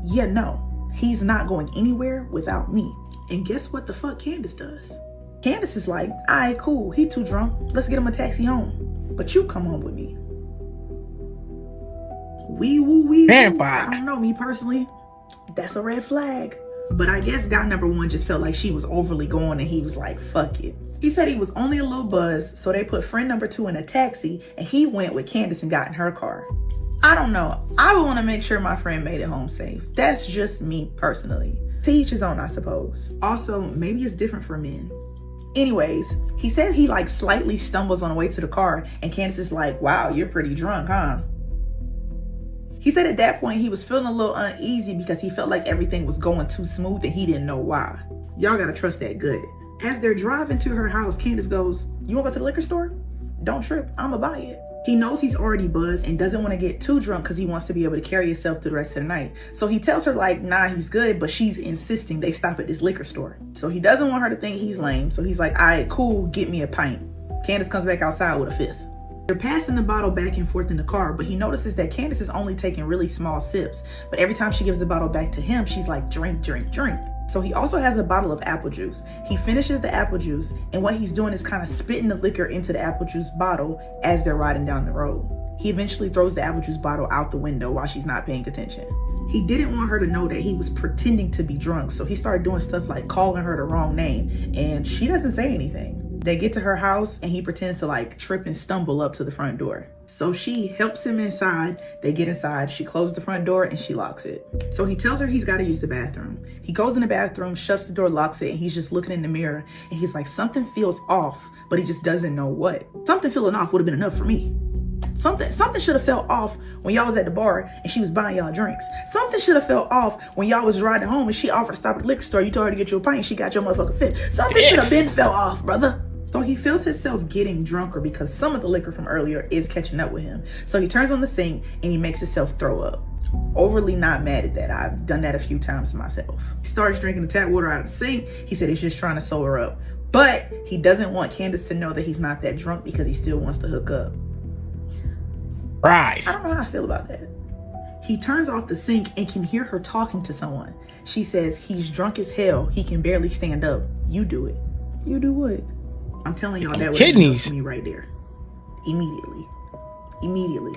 yeah, no, he's not going anywhere without me. And guess what the fuck Candace does? Candace is like, all right, cool, he too drunk, let's get him a taxi home, but you come home with me. Wee woo wee woo. I don't know, me personally, that's a red flag. But I guess guy number 1 just felt like she was overly going, and he was like, fuck it. He said he was only a little buzzed, so they put friend number 2 in a taxi, and he went with Candace and got in her car. I don't know. I would want to make sure my friend made it home safe. That's just me personally. To each his own, I suppose. Also, maybe it's different for men. Anyways, he said he like slightly stumbles on the way to the car, and Candace is like, wow, you're pretty drunk, huh? He said at that point he was feeling a little uneasy because he felt like everything was going too smooth and he didn't know why. Y'all gotta trust that gut. As they're driving to her house, Candace goes, you wanna go to the liquor store? Don't trip, I'ma buy it. He knows he's already buzzed and doesn't want to get too drunk because he wants to be able to carry himself through the rest of the night. So he tells her like, nah, he's good, but she's insisting they stop at this liquor store. So he doesn't want her to think he's lame. So he's like, all right, cool, get me a pint. Candace comes back outside with a 5th. They're passing the bottle back and forth in the car, but he notices that Candace is only taking really small sips. But every time she gives the bottle back to him, she's like, drink, drink, drink. So he also has a bottle of apple juice. He finishes the apple juice, and what he's doing is kind of spitting the liquor into the apple juice bottle as they're riding down the road. He eventually throws the apple juice bottle out the window while she's not paying attention. He didn't want her to know that he was pretending to be drunk, so he started doing stuff like calling her the wrong name, and she doesn't say anything. They get to her house and he pretends to like trip and stumble up to the front door. So she helps him inside. They get inside. She closes the front door and she locks it. So he tells her he's got to use the bathroom. He goes in the bathroom, shuts the door, locks it, and he's just looking in the mirror. And he's like, something feels off, but he just doesn't know what. Something feeling off would have been enough for me. Something should have felt off when y'all was at the bar and she was buying y'all drinks. Something should have felt off when y'all was riding home and she offered to stop at the liquor store. You told her to get you a pint and she got your motherfucking 5th. Something should have been felt off, brother. So he feels himself getting drunker because some of the liquor from earlier is catching up with him. So he turns on the sink and he makes himself throw up. overly not mad at that. I've done that a few times myself. He starts drinking the tap water out of the sink. He said he's just trying to sober up. But he doesn't want Candace to know that he's not that drunk because he still wants to hook up. Right. I don't know how I feel about that. He turns off the sink and can hear her talking to someone. She says he's drunk as hell. He can barely stand up. You do it. You do what? I'm telling y'all, that would have been me right there. Immediately.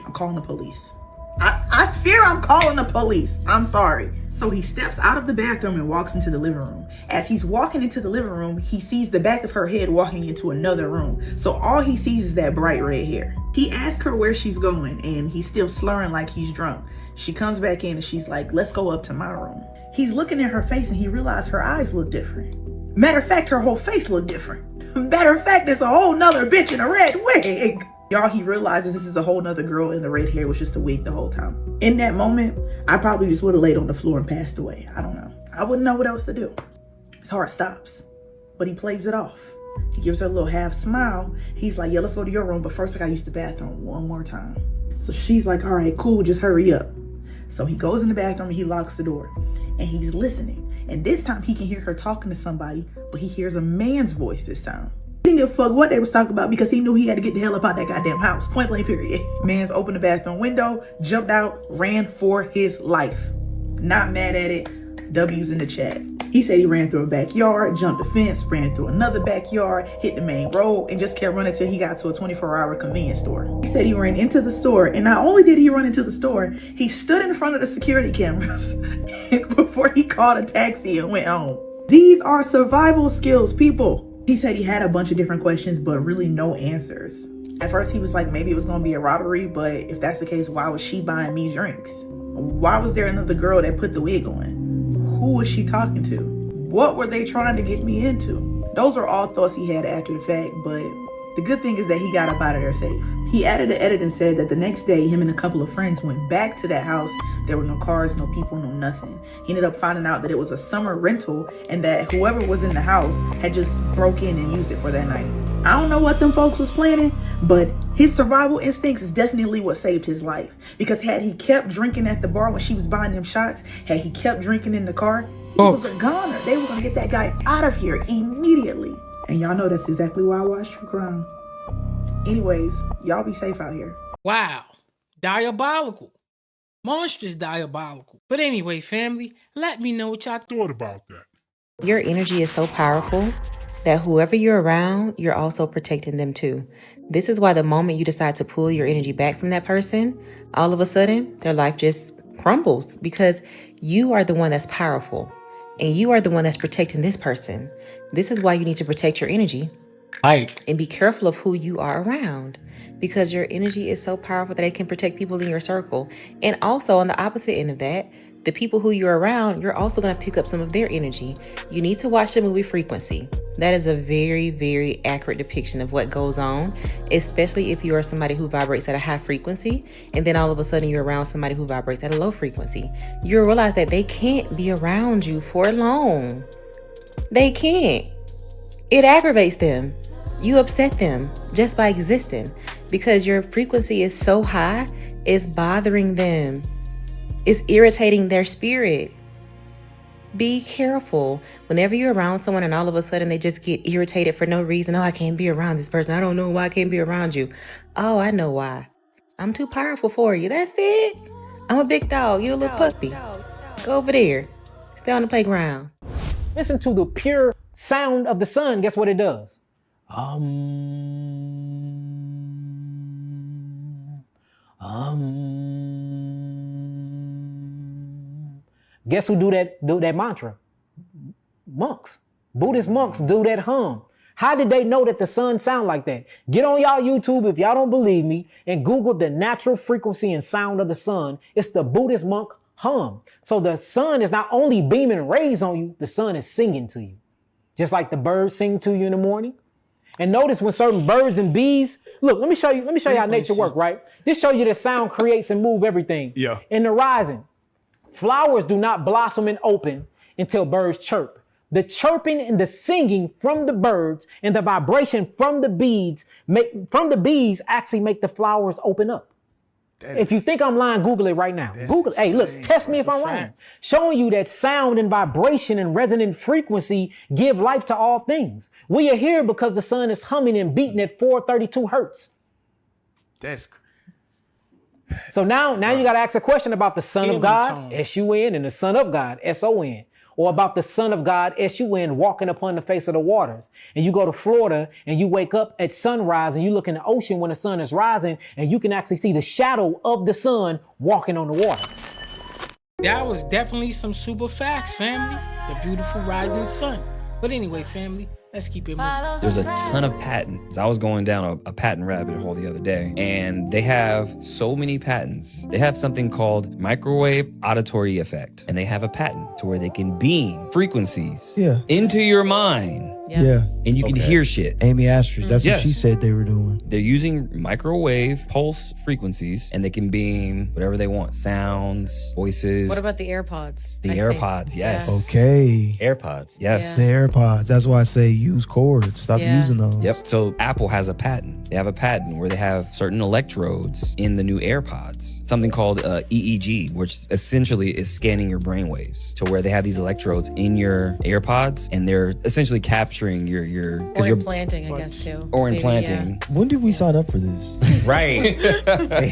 I'm calling the police. I fear I'm calling the police. I'm sorry. So he steps out of the bathroom and walks into the living room. As he's walking into the living room, he sees the back of her head walking into another room. So all he sees is that bright red hair. He asks her where she's going, and he's still slurring like he's drunk. She comes back in and she's like, let's go up to my room. He's looking at her face and he realized her eyes look different. Matter of fact, her whole face looked different. Matter of fact, there's a whole nother bitch in a red wig. Y'all, he realizes this is a whole nother girl and the red hair was just a wig the whole time. In that moment, I probably just would have laid on the floor and passed away. I don't know. I wouldn't know what else to do. His heart stops, but he plays it off. He gives her a little half smile. He's like, yeah, let's go to your room, but first I gotta use the bathroom one more time. So she's like, all right, cool, just hurry up. So he goes in the bathroom and he locks the door and he's listening. And this time he can hear her talking to somebody, but he hears a man's voice this time. He didn't give a fuck what they was talking about because he knew he had to get the hell up out that goddamn house. Point blank period. Man's opened the bathroom window, jumped out, ran for his life. Not mad at it. W's in the chat. He said he ran through a backyard, jumped a fence, ran through another backyard, hit the main road, and just kept running till he got to a 24-hour convenience store. He said he ran into the store, and not only did he run into the store, he stood in front of the security cameras before he called a taxi and went home. These are survival skills, people. He said he had a bunch of different questions, but really no answers. At first he was like, maybe it was gonna be a robbery, but if that's the case, why was she buying me drinks? Why was there another girl that put the wig on? Who was she talking to? What were they trying to get me into? Those are all thoughts he had after the fact, but the good thing is that he got up out of there safe. He added an edit and said that the next day, him and a couple of friends went back to that house. There were no cars, no people, no nothing. He ended up finding out that it was a summer rental and that whoever was in the house had just broke in and used it for that night. I don't know what them folks was planning, but his survival instincts is definitely what saved his life. Because had he kept drinking at the bar when she was buying them shots, had he kept drinking in the car, he was a goner. They were gonna get that guy out of here immediately. And y'all know that's exactly why I watch true crime. Anyways, y'all be safe out here. Wow. Diabolical. Monstrous diabolical. But anyway, family, let me know what y'all thought about that. Your energy is so powerful that whoever you're around, you're also protecting them too. This is why the moment you decide to pull your energy back from that person, all of a sudden, their life just crumbles because you are the one that's powerful and you are the one that's protecting this person. This is why you need to protect your energy. Right. And be careful of who you are around because your energy is so powerful that it can protect people in your circle. And also on the opposite end of that, the people who you're around, you're also going to pick up some of their energy. You need to watch the movie Frequency. That is a very, very accurate depiction of what goes on, especially if you are somebody who vibrates at a high frequency and then all of a sudden you're around somebody who vibrates at a low frequency. You'll realize that they can't be around you for long. They can't. It aggravates them. You upset them just by existing because your frequency is so high, it's bothering them. It's irritating their spirit. Be careful. Whenever you're around someone and all of a sudden they just get irritated for no reason. Oh, I can't be around this person. I don't know why I can't be around you. Oh, I know why. I'm too powerful for you. That's it. I'm a big dog. You're a little puppy. Go over there. Stay on the playground. Listen to the pure sound of the sun. Guess what it does? Guess who do that mantra? Monks. Buddhist monks do that hum. How did they know that the sun sound like that? Get on y'all YouTube if y'all don't believe me and Google the natural frequency and sound of the sun. It's the Buddhist monk hum. So the sun is not only beaming rays on you, the sun is singing to you. Just like the birds sing to you in the morning. And notice when certain birds and bees, look, let me show you how nature works, right? This show you that sound creates and move everything. Yeah. In the rising, flowers do not blossom and open until birds chirp. The chirping and the singing from the birds and the vibration from the bees actually make the flowers open up. If you think I'm lying, Google it right now. Google it. Hey, look, test me if I'm wrong. Showing you that sound and vibration and resonant frequency give life to all things. We are here because the sun is humming and beating at 432 hertz. So now you got to ask a question about the Son of God, S-U-N, and the Son of God, S-O-N. Or about the Son of God, S-U-N, walking upon the face of the waters. And you go to Florida and you wake up at sunrise and you look in the ocean when the sun is rising and you can actually see the shadow of the sun walking on the water. That was definitely some super facts, family. The beautiful rising sun. But anyway, family, let's keep it moving. There's a ton of patents. I was going down a patent rabbit hole the other day, and they have so many patents. They have something called microwave auditory effect, and they have a patent to where they can beam frequencies into your mind. Yeah. And you can hear shit. Amy Astridge, that's what she said they were doing. They're using microwave pulse frequencies, and they can beam whatever they want. Sounds, voices. What about the AirPods? The AirPods, yes. Okay. AirPods, yes. The AirPods. That's why I say use cords. Stop using those. Yep. So Apple has a patent. They have a patent where they have certain electrodes in the new AirPods. Something called EEG, which essentially is scanning your brainwaves. To where they have these electrodes in your AirPods, and they're essentially capturing your or implanting, I guess, too. Or Maybe, implanting. When did we sign up for this? Right.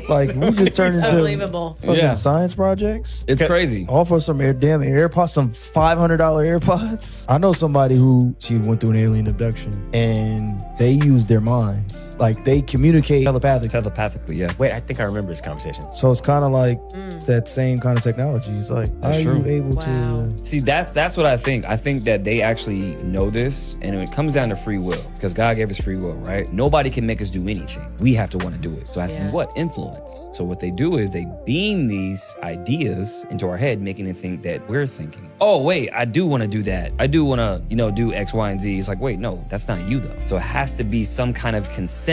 Like, we just turned into unbelievable. Fucking science projects. It's crazy. All for some damn AirPods, some $500 AirPods. I know somebody who she went through an alien abduction and they use their minds. Like, they communicate telepathically, yeah. Wait, I think I remember this conversation. So it's kind of like that same kind of technology. It's like, how are you able to? See, that's what I think. I think that they actually know this, and it comes down to free will, because God gave us free will, right? Nobody can make us do anything. We have to want to do it. So it has to be what? Influence. So what they do is they beam these ideas into our head, making it think that we're thinking, oh, wait, I do want to do that. I do want to, do X, Y, and Z. It's like, wait, no, that's not you though. So it has to be some kind of consent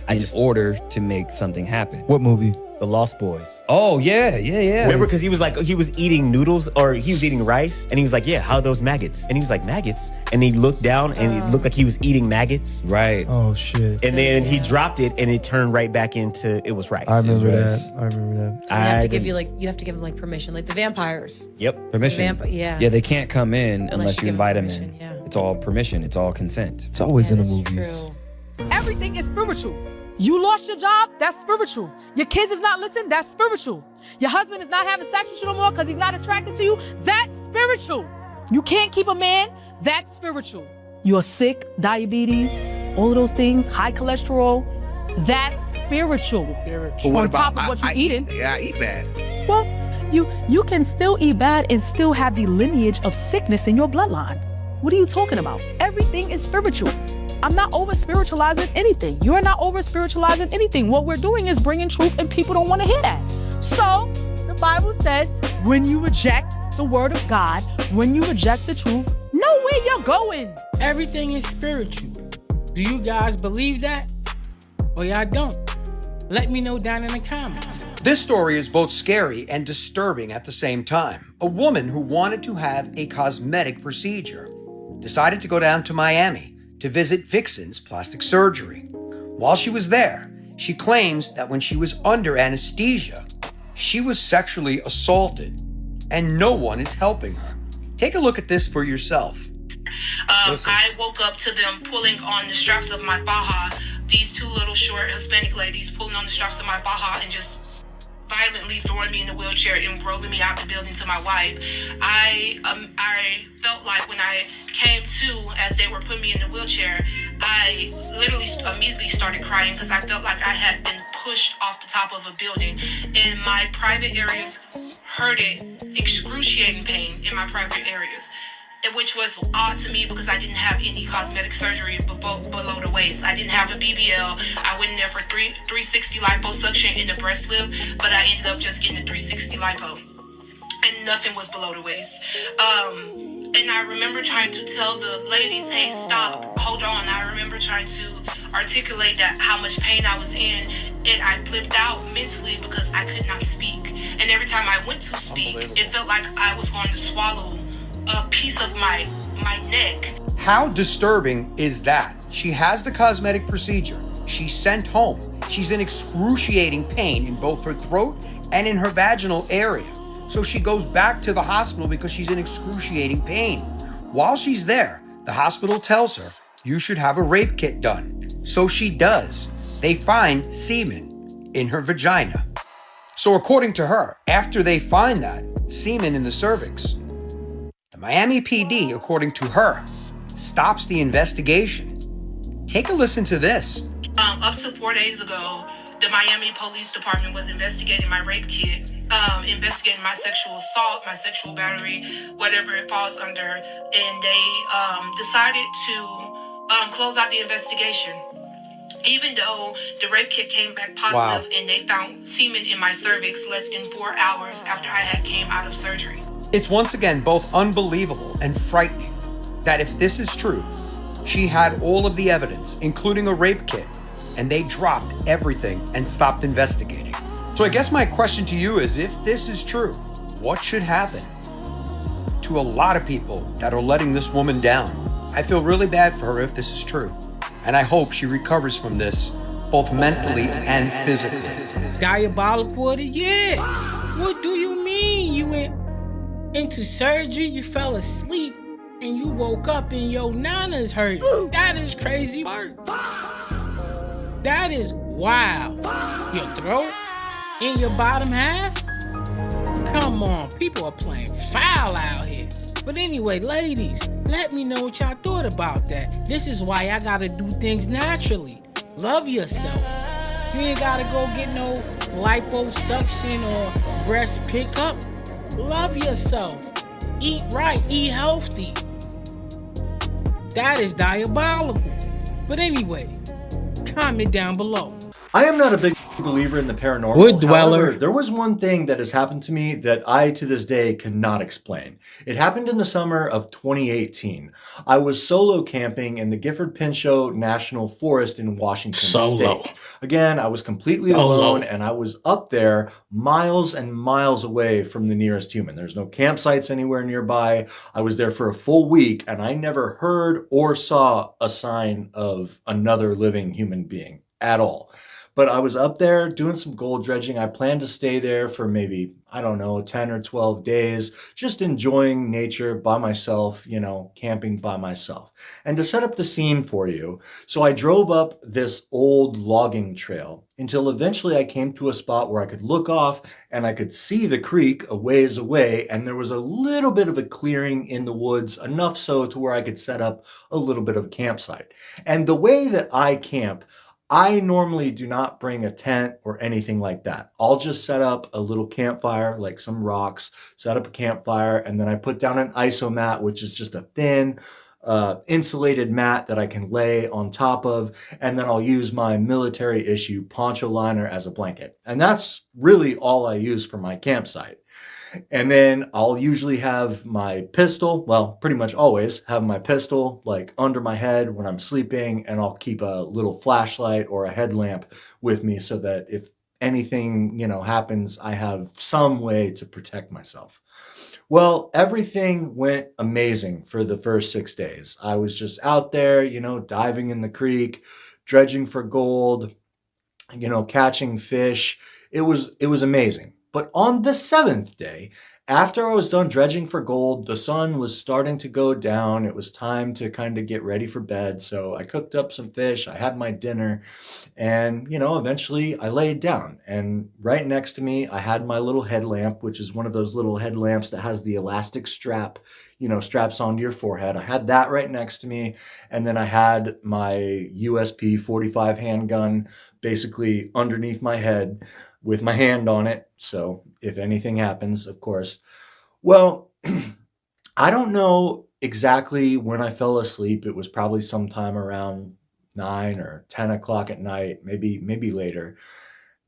in order to make something happen. What movie? The Lost Boys. Oh, yeah. Remember, because he was eating noodles, or he was eating rice, and he was like, yeah, how are those maggots? And he was like, maggots? And he looked down, and it looked like he was eating maggots. Right. Oh, shit. And then he dropped it, and it turned right back into, it was rice. I remember that. So they have to give you like permission, like the vampires. Yep. Permission. Yeah, they can't come in unless you invite them in. Yeah. It's all permission. It's all consent. It's always in the movies. Everything is spiritual. You lost your job, that's spiritual. Your kids is not listening, that's spiritual. Your husband is not having sex with you no more because he's not attracted to you, that's spiritual. You can't keep a man, that's spiritual. You're sick, diabetes, all of those things, high cholesterol, that's spiritual. On top of what you're eating. Yeah, I eat bad. Well, you can still eat bad and still have the lineage of sickness in your bloodline. What are you talking about? Everything is spiritual. I'm not over-spiritualizing anything. You're not over-spiritualizing anything. What we're doing is bringing truth, and people don't want to hear that. So, the Bible says, when you reject the word of God, when you reject the truth, know where you're going. Everything is spiritual. Do you guys believe that? Or y'all don't? Let me know down in the comments. This story is both scary and disturbing at the same time. A woman who wanted to have a cosmetic procedure decided to go down to Miami to visit Vixen's plastic surgery. While she was there, she claims that when she was under anesthesia, she was sexually assaulted, and no one is helping her. Take a look at this for yourself. I woke up to them pulling on the straps of my faja, these two little short Hispanic ladies pulling on the straps of my faja and just violently throwing me in the wheelchair and rolling me out the building to my wife. I felt like when I came to, as they were putting me in the wheelchair, I literally immediately started crying because I felt like I had been pushed off the top of a building, and my private areas hurted, excruciating pain in my private areas, which was odd to me because I didn't have any cosmetic surgery below the waist. I didn't have a BBL. I went in there for 360 liposuction in the breast lift, but I ended up just getting a 360 lipo, and nothing was below the waist. And I remember trying to tell the ladies, hey, stop, hold on. I remember trying to articulate that how much pain I was in, and I flipped out mentally because I could not speak. And every time I went to speak, it felt like I was going to swallow a piece of my neck. How disturbing is that? She has the cosmetic procedure, She's sent home. She's in excruciating pain in both her throat and in her vaginal area. So she goes back to the hospital because she's in excruciating pain. While she's there, the hospital tells her, you should have a rape kit done. So she does. They find semen in her vagina. So according to her, after they find that semen in the cervix, the Miami PD, according to her, stops the investigation. Take a listen to this. Up to 4 days ago, the Miami Police Department was investigating my rape kit, investigating my sexual assault, my sexual battery, whatever it falls under, and they decided to close out the investigation. Even though the rape kit came back positive and they found semen in my cervix less than 4 hours after I had came out of surgery. It's once again both unbelievable and frightening that if this is true, she had all of the evidence, including a rape kit, and they dropped everything and stopped investigating. So I guess my question to you is, if this is true, what should happen to a lot of people that are letting this woman down? I feel really bad for her if this is true. And I hope she recovers from this, both mentally and physically. Diabolical of the year. What do you mean? You went into surgery, you fell asleep, and you woke up and your nana's hurting. That is crazy work. That is wild. Your throat in your bottom half? Come on, people are playing foul out here. But anyway, ladies, let me know what y'all thought about that. This is why I gotta do things naturally. Love yourself. You ain't gotta go get no liposuction or breast pickup. Love yourself. Eat right, eat healthy. That is diabolical. But anyway, comment down below. I am not a big believer in the paranormal. Wood dweller. However, there was one thing that has happened to me that I, to this day, cannot explain. It happened in the summer of 2018. I was solo camping in the Gifford-Pinchot National Forest in Washington State. Again, I was completely alone, and I was up there miles and miles away from the nearest human. There's no campsites anywhere nearby. I was there for a full week, and I never heard or saw a sign of another living human being at all. But I was up there doing some gold dredging. I planned to stay there for maybe, I don't know, 10 or 12 days, just enjoying nature by myself, you know, camping by myself. And to set up the scene for you, so I drove up this old logging trail until eventually I came to a spot where I could look off and I could see the creek a ways away, and there was a little bit of a clearing in the woods, enough so to where I could set up a little bit of a campsite. And the way that I camp, I normally do not bring a tent or anything like that. I'll just set up a little campfire, like some rocks, set up a campfire, and then I put down an iso mat, which is just a thin, insulated mat that I can lay on top of, and then I'll use my military issue poncho liner as a blanket. And that's really all I use for my campsite. And then I'll usually have my pistol, well, pretty much always have my pistol like under my head when I'm sleeping, and I'll keep a little flashlight or a headlamp with me so that if anything, you know, happens, I have some way to protect myself. Well, everything went amazing for the first 6 days. I was just out there, you know, diving in the creek, dredging for gold, you know, catching fish. It was amazing. But on the 7th day, after I was done dredging for gold, the sun was starting to go down. It was time to kind of get ready for bed. So I cooked up some fish, I had my dinner, and, you know, eventually I laid down. And right next to me, I had my little headlamp, which is one of those little headlamps that has the elastic strap, you know, straps onto your forehead. I had that right next to me. And then I had my USP 45 handgun basically underneath my head, with my hand on it, so if anything happens, of course. Well, I don't know exactly when I fell asleep. It was probably sometime around 9 or 10 o'clock at night, maybe later.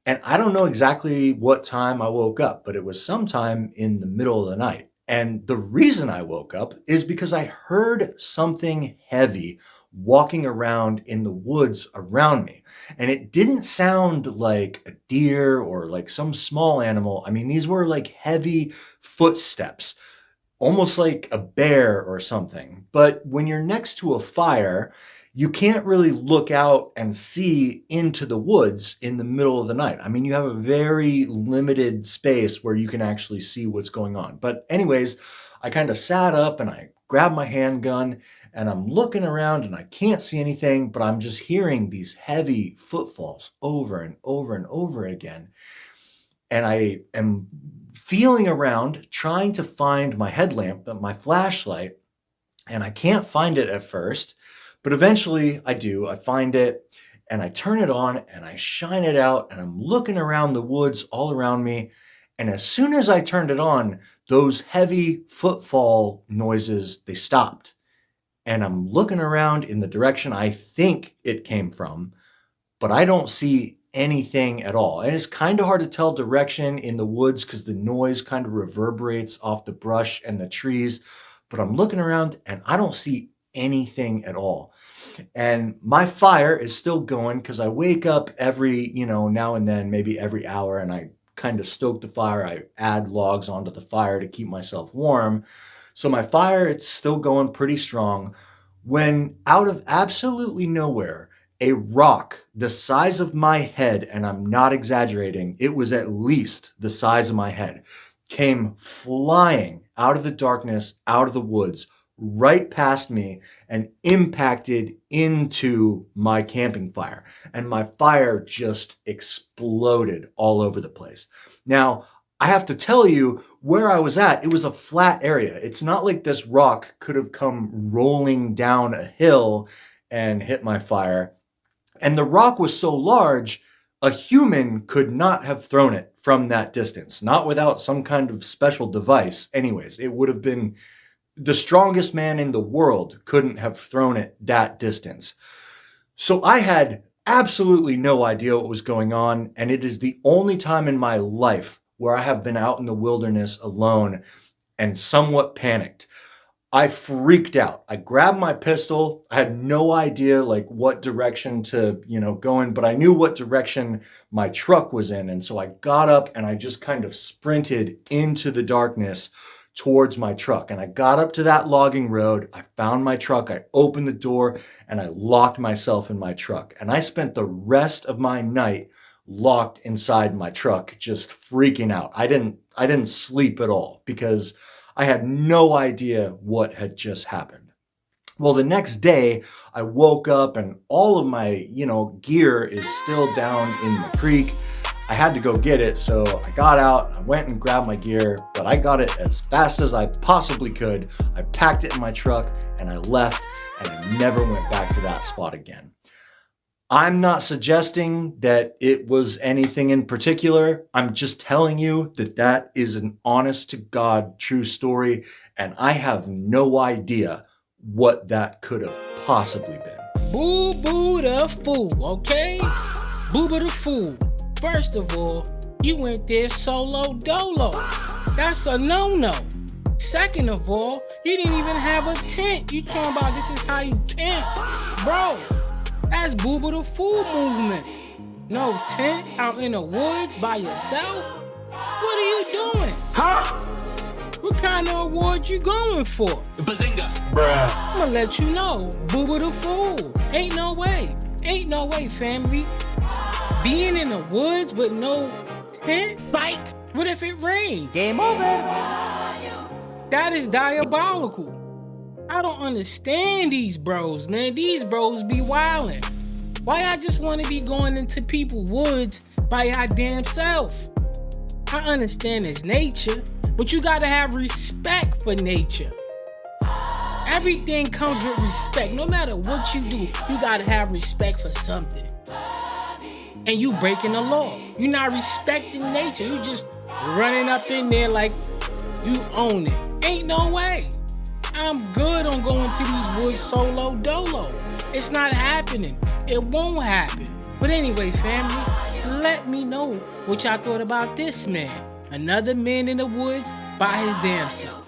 And I don't know exactly what time I woke up, but it was sometime in the middle of the night. And the reason I woke up is because I heard something heavy walking around in the woods around me. And it didn't sound like a deer or like some small animal. I mean, these were like heavy footsteps, almost like a bear or something. But when you're next to a fire, you can't really look out and see into the woods in the middle of the night. I mean, you have a very limited space where you can actually see what's going on. But anyways, I kind of sat up and I grabbed my handgun and I'm looking around and I can't see anything, but I'm just hearing these heavy footfalls over and over and over again. And I am feeling around, trying to find my headlamp, my flashlight, and I can't find it at first, but eventually I do. I find it and I turn it on and I shine it out and I'm looking around the woods all around me. And as soon as I turned it on, those heavy footfall noises, they stopped. And I'm looking around in the direction I think it came from, but I don't see anything at all. And it's kind of hard to tell direction in the woods because the noise kind of reverberates off the brush and the trees. But I'm looking around and I don't see anything at all. And my fire is still going because I wake up every, now and then, maybe every hour, and I kind of stoke the fire. I add logs onto the fire to keep myself warm. So my fire, it's still going pretty strong when out of absolutely nowhere, a rock the size of my head, and I'm not exaggerating, it was at least the size of my head, came flying out of the darkness, out of the woods, right past me and impacted into my camping fire. And my fire just exploded all over the place. Now, I have to tell you where I was at, it was a flat area. It's not like this rock could have come rolling down a hill and hit my fire. And the rock was so large, a human could not have thrown it from that distance, not without some kind of special device. Anyways, it would have been the strongest man in the world couldn't have thrown it that distance. So I had absolutely no idea what was going on. And it is the only time in my life where I have been out in the wilderness alone and somewhat panicked. I freaked out. I grabbed my pistol. I had no idea what direction to, go in, but I knew what direction my truck was in. And so I got up and I just kind of sprinted into the darkness towards my truck. And I got up to that logging road. I found my truck. I opened the door and I locked myself in my truck. And I spent the rest of my night locked inside my truck, just freaking out. I didn't sleep at all because I had no idea what had just happened. Well, the next day I woke up and all of my, gear is still down in the creek. I had to go get it. So I got out, I went and grabbed my gear, but I got it as fast as I possibly could. I packed it in my truck and I left, and I never went back to that spot again. I'm not suggesting that it was anything in particular. I'm just telling you that that is an honest to God true story, and I have no idea what that could have possibly been. Boo Boo the fool, okay? Boo Boo the fool. First of all, you went there solo dolo. That's a no-no. Second of all, you didn't even have a tent. You talking about this is how you camp. Bro, that's Boo Boo the fool movement. No tent out in the woods by yourself? What are you doing? Huh? What kind of award you going for? Bazinga. Bruh. I'm gonna let you know, Boo Boo the fool. Ain't no way. Ain't no way, family. Being in the woods with no tent? Psych. What if it rained? Game over. That is diabolical. I don't understand these bros, man. These bros be wildin'. Why I just want to be going into people's woods by your damn self? I understand it's nature, but you gotta have respect for nature. Everything comes with respect. No matter what you do, you gotta have respect for something. And you breaking the law. You're not respecting nature. You just running up in there like you own it. Ain't no way. I'm good on going to these woods solo dolo. It's not happening. It won't happen. But anyway, family, let me know what y'all thought about this man. Another man in the woods by his damn self.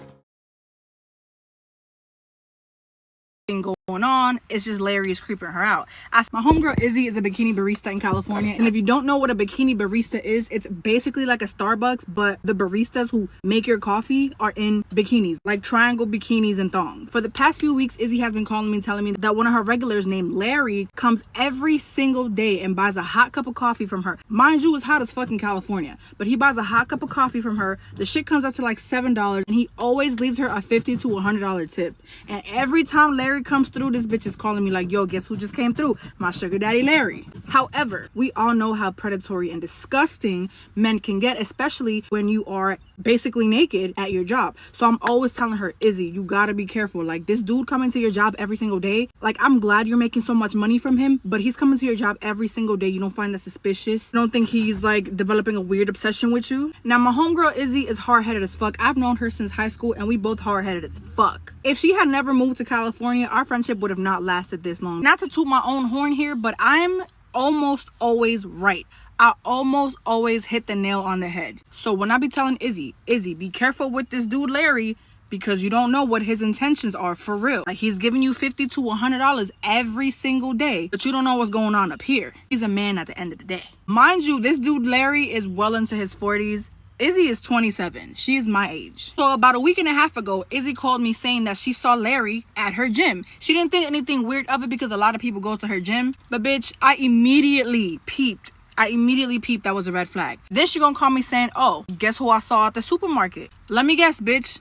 Go going on. It's just Larry is creeping her out. My homegirl Izzy is a bikini barista in California, and if you don't know what a bikini barista is, it's basically like a Starbucks, but the baristas who make your coffee are in bikinis, like triangle bikinis and thongs. For the past few weeks, Izzy has been calling me and telling me that one of her regulars named Larry comes every single day and buys a hot cup of coffee from her. Mind you, it's hot as fucking California, but he buys a hot cup of coffee from her. The shit comes up to like $7, and he always leaves her a $50 to $100 tip. And every time Larry comes through, this bitch is calling me like, yo, guess who just came through? My sugar daddy Larry. However, we all know how predatory and disgusting men can get, especially when you are basically naked at your job. So I'm always telling her, Izzy, you gotta be careful. Like, this dude coming to your job every single day, like, I'm glad you're making so much money from him, but he's coming to your job every single day. You don't find that suspicious? You don't think he's like developing a weird obsession with you? Now, my homegirl Izzy is hard-headed as fuck. I've known her since high school, and we both hard-headed as fuck. If she had never moved to California, our friendship would have not lasted this long. Not to toot my own horn here, but I'm almost always right. I almost always hit the nail on the head. So when I be telling Izzy, be careful with this dude Larry, because you don't know what his intentions are for real. Like, he's giving you $50 to $100 every single day, but you don't know what's going on up here. He's a man at the end of the day. Mind you, this dude Larry is well into his 40s. Izzy is 27. She is my age. So about a week and a half ago, Izzy called me saying that she saw Larry at her gym. She didn't think anything weird of it because a lot of people go to her gym. But bitch, I immediately peeped that was a red flag. Then she gonna call me saying, oh, guess who I saw at the supermarket? Let me guess, bitch.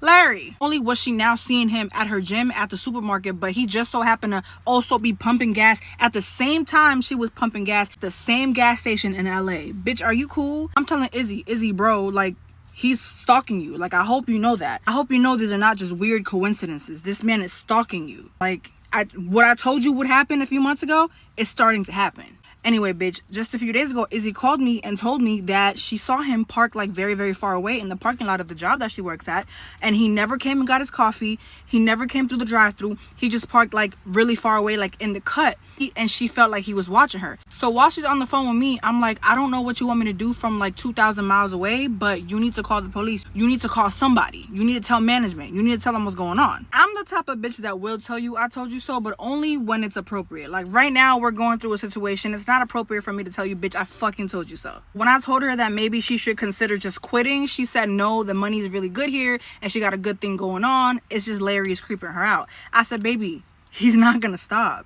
Larry. Only was she now seeing him at her gym at the supermarket, but he just so happened to also be pumping gas at the same time she was pumping gas at the same gas station in LA. Bitch, are you cool? I'm telling Izzy, bro, like, he's stalking you. Like, I hope you know that. I hope you know these are not just weird coincidences. This man is stalking you. Like, what I told you would happen a few months ago is starting to happen. Anyway, bitch, just a few days ago, Izzy called me and told me that she saw him park like very, very far away in the parking lot of the job that she works at. And he never came and got his coffee. He never came through the drive-thru. He just parked like really far away, like in the cut. And she felt like he was watching her. So while she's on the phone with me, I'm like, I don't know what you want me to do from like 2,000 miles away, but you need to call the police. You need to call somebody. You need to tell management. You need to tell them what's going on. I'm the type of bitch that will tell you I told you so, but only when it's appropriate. Like right now, we're going through a situation. It's not appropriate for me to tell you, bitch, I fucking told you so. When I told her that maybe she should consider just quitting, she said no, the money is really good here and she got a good thing going on. It's just Larry is creeping her out. I said, baby, he's not gonna stop.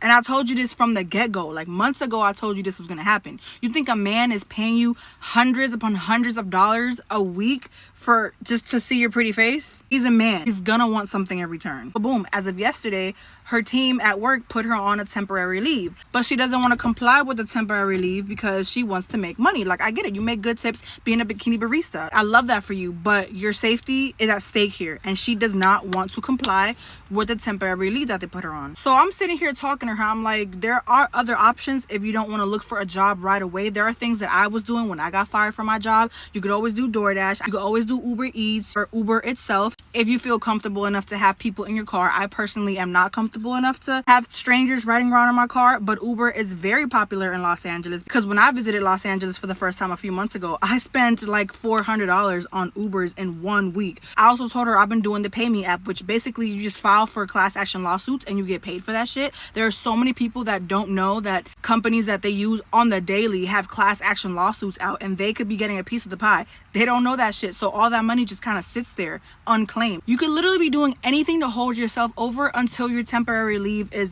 And I told you this from the get-go. Like months ago, I told you this was gonna happen. You think a man is paying you hundreds upon hundreds of dollars a week for just to see your pretty face? He's a man. He's gonna want something in return. But boom, as of yesterday, her team at work put her on a temporary leave. But she doesn't want to comply with the temporary leave because she wants to make money. Like, I get it. You make good tips being a bikini barista. I love that for you. But your safety is at stake here. And she does not want to comply with the temporary leave that they put her on. So I'm sitting here talking to her. I'm like, there are other options if you don't want to look for a job right away. There are things that I was doing when I got fired from my job. You could always do DoorDash. You could always do Uber Eats or Uber itself if you feel comfortable enough to have people in your car. I personally am not comfortable enough to have strangers riding around in my car, but Uber is very popular in Los Angeles because when I visited Los Angeles for the first time a few months ago, I spent like $400 on Ubers in 1 week. I also told her I've been doing the Pay Me app, which basically you just file for class action lawsuits and you get paid for that shit. There are so many people that don't know that companies that they use on the daily have class action lawsuits out and they could be getting a piece of the pie. They don't know that shit, so all that money just kind of sits there unclaimed. You could literally be doing anything to hold yourself over until your temporary leave is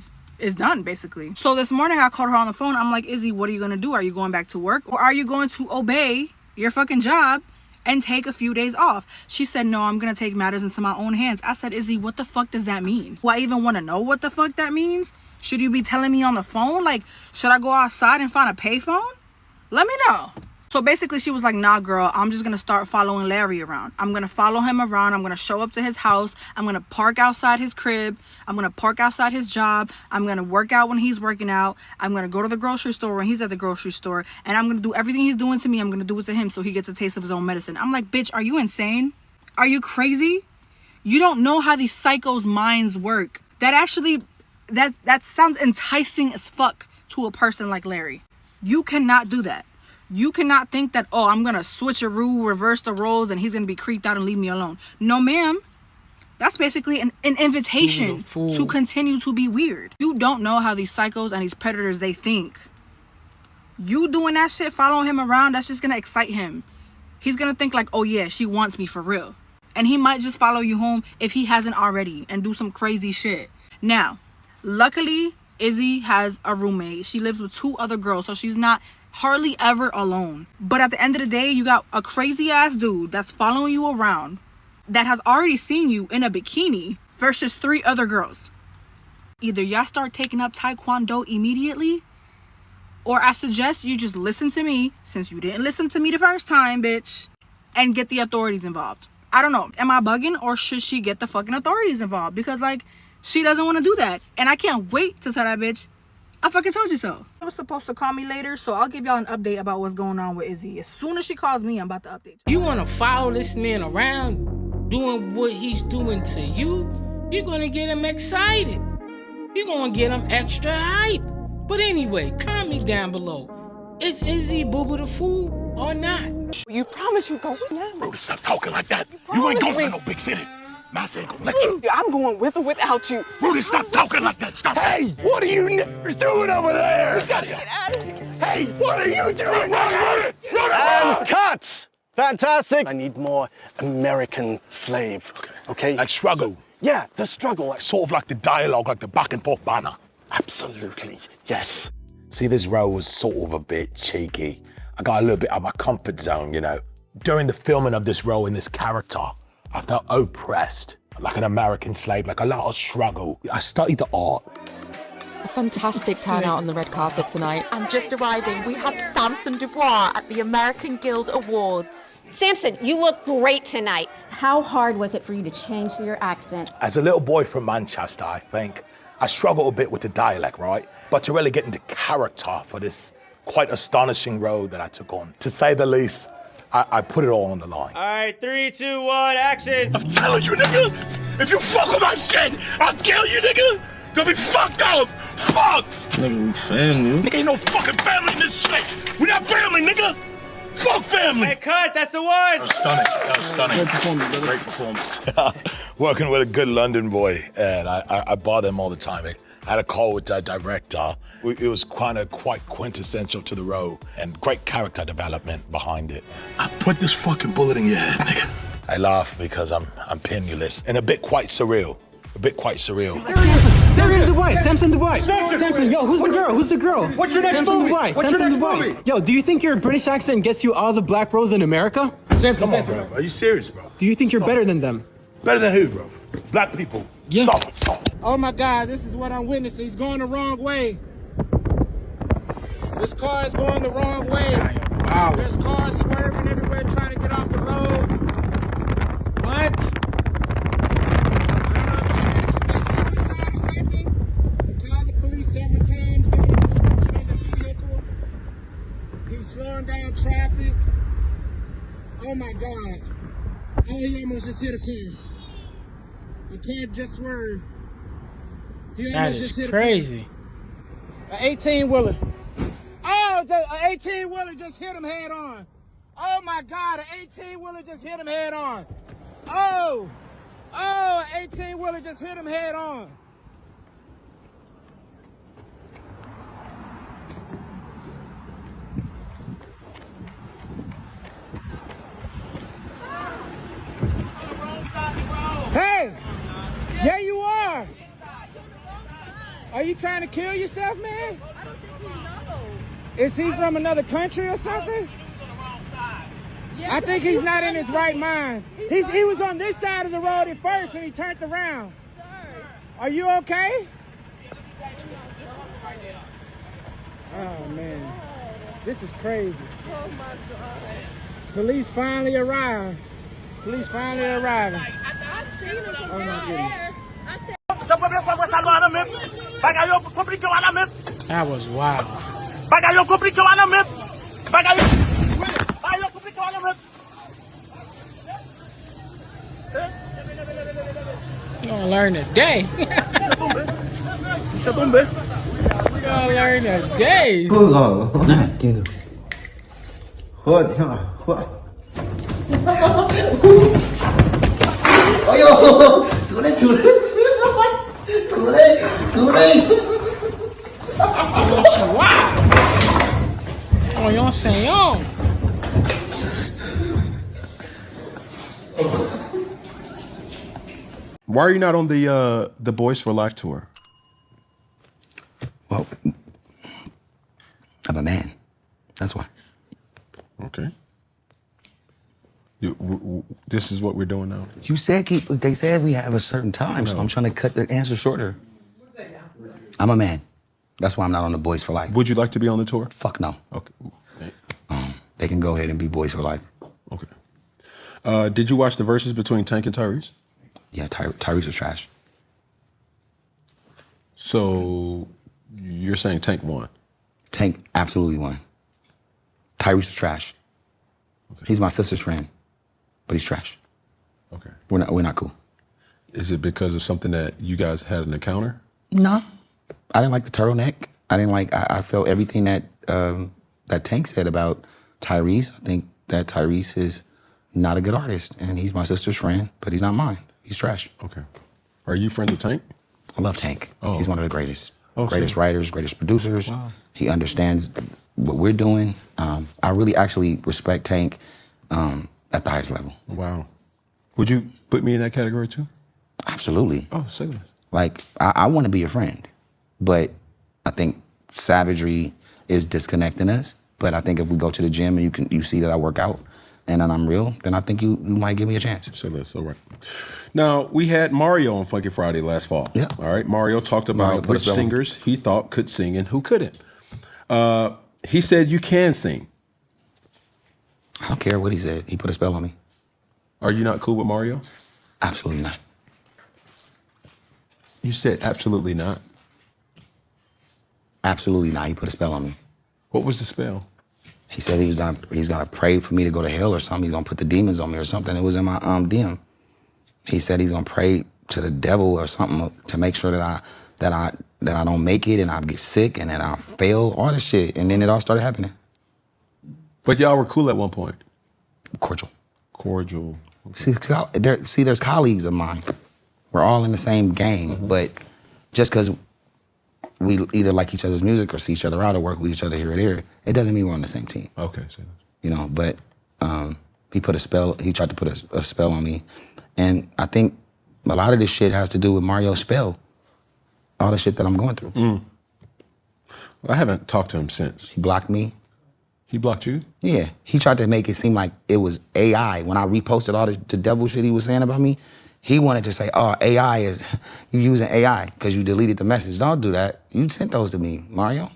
done, basically. So this morning I called her on the phone. I'm like, Izzy, what are you gonna do? Are you going back to work or are you going to obey your fucking job and take a few days off? She said, no, I'm gonna take matters into my own hands. I said, Izzy, what the fuck does that mean? Do I even want to know what the fuck that means? Should you be telling me on the phone? Like, should I go outside and find a payphone? Let me know. So basically she was like, nah, girl, I'm just gonna start following Larry around. I'm gonna follow him around. I'm gonna show up to his house. I'm gonna park outside his crib. I'm gonna park outside his job. I'm gonna work out when he's working out. I'm gonna go to the grocery store when he's at the grocery store. And I'm gonna do everything he's doing to me. I'm gonna do it to him so he gets a taste of his own medicine. I'm like, bitch, are you insane? Are you crazy? You don't know how these psychos' minds work. That sounds enticing as fuck to a person like Larry. You cannot do that. You cannot think that, oh, I'm gonna switcheroo, reverse the roles, and he's gonna be creeped out and leave me alone. No, ma'am. That's basically an invitation to continue to be weird. You don't know how these psychos and these predators, they think. You doing that shit, following him around, that's just gonna excite him. He's gonna think like, oh yeah, she wants me for real. And he might just follow you home if he hasn't already and do some crazy shit. Now, luckily, Izzy has a roommate. She lives with 2 other girls, so she's not hardly ever alone. But at the end of the day, you got a crazy ass dude that's following you around that has already seen you in a bikini versus 3 other girls. Either y'all start taking up Taekwondo immediately, or I suggest you just listen to me, since you didn't listen to me the first time, bitch, and get the authorities involved. I don't know. Am I bugging, or should she get the fucking authorities involved? Because, like, she doesn't want to do that. And I can't wait to tell that bitch, I fucking told you so. She was supposed to call me later, so I'll give y'all an update about what's going on with Izzy. As soon as she calls me, I'm about to update you. You want to follow this man around doing what he's doing to you? You're going to get him excited. You're going to get him extra hype. But anyway, comment down below. Is Izzy Boo the fool or not? You promise you going now? Rudy, stop talking like that. You ain't going to no big city. Mass ain't gonna let you. I'm going with or without you. Rudy, stop talking like that. Stop. Hey, what are you niggers doing over there? Get out of here. Hey, what are you doing? And cut! Fantastic. I need more American slave. Okay? Like struggle. Yeah, the struggle. Sort of like the dialogue, like the back and forth banner. Absolutely, yes. See, this role was sort of a bit cheeky. I got a little bit out of my comfort zone, you know. During the filming of this role in this character, I felt oppressed, like an American slave, like a lot of struggle. I studied the art. A fantastic turnout on the red carpet tonight. I'm just arriving. We had Samson Dubois at the American Guild Awards. Samson, you look great tonight. How hard was it for you to change your accent? As a little boy from Manchester, I think, I struggled a bit with the dialect, right? But to really get into character for this quite astonishing role that I took on, to say the least, I put it all on the line. All right, 3, 2, 1, action. I'm telling you, nigga, if you fuck with my shit, I'll kill you, nigga. You'll be fucked up. Fuck. Nigga, we family. Nigga, ain't no fucking family in this shit. We not family, nigga. Fuck family. Hey, cut, that's the one. That was stunning. That was stunning. Great performance, brother. Great performance. Working with a good London boy, and I bother him all the time. I had a call with the director. It was quite quintessential to the role, and great character development behind it. I put this fucking bullet in your head, nigga. I laugh because I'm penniless and a bit quite surreal. Samson Dubois. Samson, yo, who's the girl? Who's the girl? What's your next movie? What's your next movie? Yo, do you think your British accent gets you all the black bros in America? Come on, bro. Are you serious, bro? Do you think you're better than them? Better than who, bro? Black people. Yeah. Stop. Oh my God, this is what I'm witnessing. He's going the wrong way. This car is going the wrong way. Wow. There's cars swerving everywhere trying to get off the road. What? Several times, giving instruction in the vehicle. He's slowing down traffic. Oh my God. Oh, he almost just hit a car. The car just swerved. That is crazy. An 18-wheeler. Oh, an 18-wheeler just hit him head on. Oh my God, an 18-wheeler just hit him head on. Oh, an 18-wheeler just hit him head on. Hey, yeah you are. Are you trying to kill yourself, man? I don't think he knows. Is he from another country or something? I think he's not in his right mind. He was on this side of the road at first and he turned around. Are you okay? Oh man, this is crazy. Oh my God. Police finally arrived. Police finally arriving. Oh my goodness. That was wild. You gonna learn today. You gonna learn today. 盯着，喝挺好，喝。哎呦，得 Olha, senhor. Why are you not on the Boys for Life tour? Well, I'm a man. That's why. Okay. This is what we're doing now. You said they said we have a certain time, so I'm trying to cut the answer shorter. I'm a man. That's why I'm not on the Boys for Life. Would you like to be on the tour? Fuck no. Okay. They can go ahead and be Boys for Life. Okay. Did you watch the verses between Tank and Tyrese? Yeah, Tyrese was trash. So you're saying Tank won? Tank absolutely won. Tyrese was trash. Okay. He's my sister's friend, but he's trash. Okay. We're not cool. Is it because of something that you guys had an encounter? No. I didn't like the turtleneck. I felt everything that that Tank said about Tyrese. I think that Tyrese is not a good artist, and he's my sister's friend, but he's not mine. He's trash. Okay. Are you friends with Tank? I love Tank. Oh. He's one of the greatest. Oh, greatest writers, greatest producers. Wow. He understands what we're doing. I really actually respect Tank at the highest level. Wow. Would you put me in that category too? Absolutely. Oh, say less. Like, I want to be your friend, but I think savagery is disconnecting us. But I think if we go to the gym and you see that I work out and then I'm real, then I think you might give me a chance. Say less. All right. Now, we had Mario on Funky Friday last fall. Yeah. All right. Mario talked about which singers he thought could sing and who couldn't. He said you can sing. I don't care what he said. He put a spell on me. Are you not cool with Mario? Absolutely not. You said absolutely not. Absolutely not. He put a spell on me. What was the spell? He said he's gonna pray for me to go to hell or something. He's gonna put the demons on me or something. It was in my DM. He said he's gonna pray to the devil or something to make sure that I don't make it and I get sick and then I fail, all this shit. And then it all started happening. But y'all were cool at one point. Cordial. Cordial. Okay. See, there's colleagues of mine. We're all in the same game, but just because we either like each other's music or see each other out or work with each other here or there, it doesn't mean we're on the same team. Okay. You know, but he put a spell, he tried to put a spell on me. And I think a lot of this shit has to do with Mario's spell. All the shit that I'm going through. Well, I haven't talked to him since. He blocked me. He blocked you? Yeah. He tried to make it seem like it was AI. When I reposted all the devil shit he was saying about me, he wanted to say, oh, AI is, you using AI because you deleted the message. Don't do that. You sent those to me, Mario.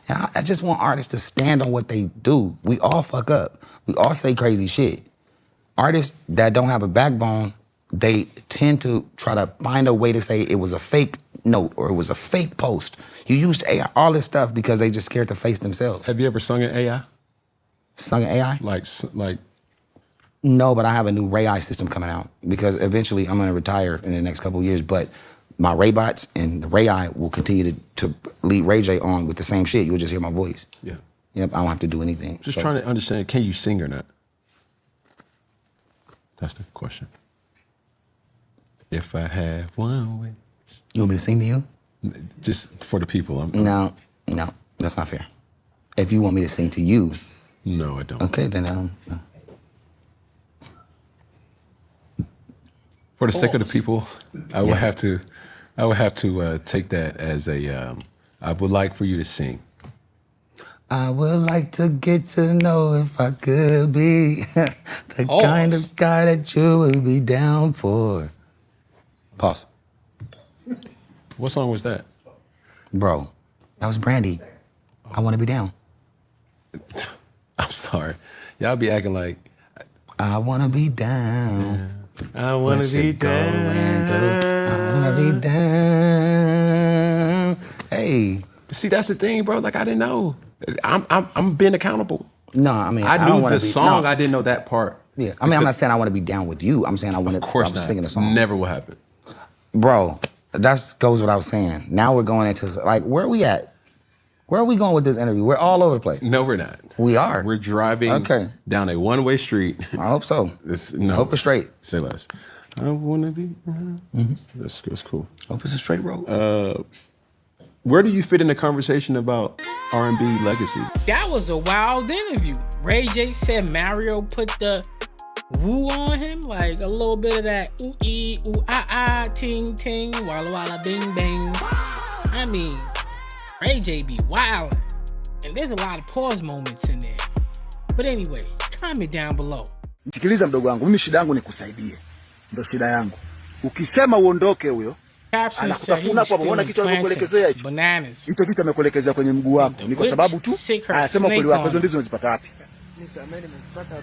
And I just want artists to stand on what they do. We all fuck up. We all say crazy shit. Artists that don't have a backbone, they tend to try to find a way to say it was a fake note or it was a fake post. You used AI, all this stuff because they just scared to face themselves. Have you ever sung in AI? Sung in AI? Like. No, but I have a new Ray Eye system coming out because eventually I'm gonna retire in the next couple of years, but my Ray Bots and the Ray Eye will continue to lead Ray J on with the same shit. You'll just hear my voice. Yeah. Yep, I don't have to do anything. Just trying to understand, can you sing or not? That's the question. If I had one way. You want me to sing to you? Just for the people. No, that's not fair. If you want me to sing to you. No, I don't. Okay, then For the sake of the people, I would have to take that as a, I would like for you to sing. I would like to get to know if I could be the kind of guy that you would be down for. Pause. What song was that? Bro, that was Brandy. I want to be down. I'm sorry. Y'all be acting like. I want to be down. I want to be down. I want to be down. Hey. See, that's the thing, bro. Like, I didn't know. I'm being accountable. No, I mean, I knew the song. No. I didn't know that part. Yeah, I mean, I'm not saying I want to be down with you. I'm saying I want to. Of course I'm not. Singing a song. Never will happen. Bro, that goes what I was saying. Now we're going into, like, where are we at? Where are we going with this interview? We're all over the place. No, we're not. We are. We're driving down a one-way street. I hope so. No, I hope it's straight. Say less. I wanna be. That's cool. Hope it's a straight road. Where do you fit in the conversation about R&B legacy? That was a wild interview. Ray J said Mario put the woo on him, like a little bit of that ooh ee ooh ah ting ting walla walla bing bang. I mean, Ray J be wildin', and there's a lot of pause moments in there. But anyway, comment down below. Sikiliza mdogo wangu, mimi shida yangu ni kusaidie. Ndio shida yangu. Ukisema uondoke huyo, anakutafuna hapo, unaona kitu anakuelekezea hicho. Bananas. Hicho kitu amekuelekezea kwenye mguu wako. Ni kwa sababu tu anasema kweli wako, hizo ndizo umezipata wapi? Nisameni, nimezipata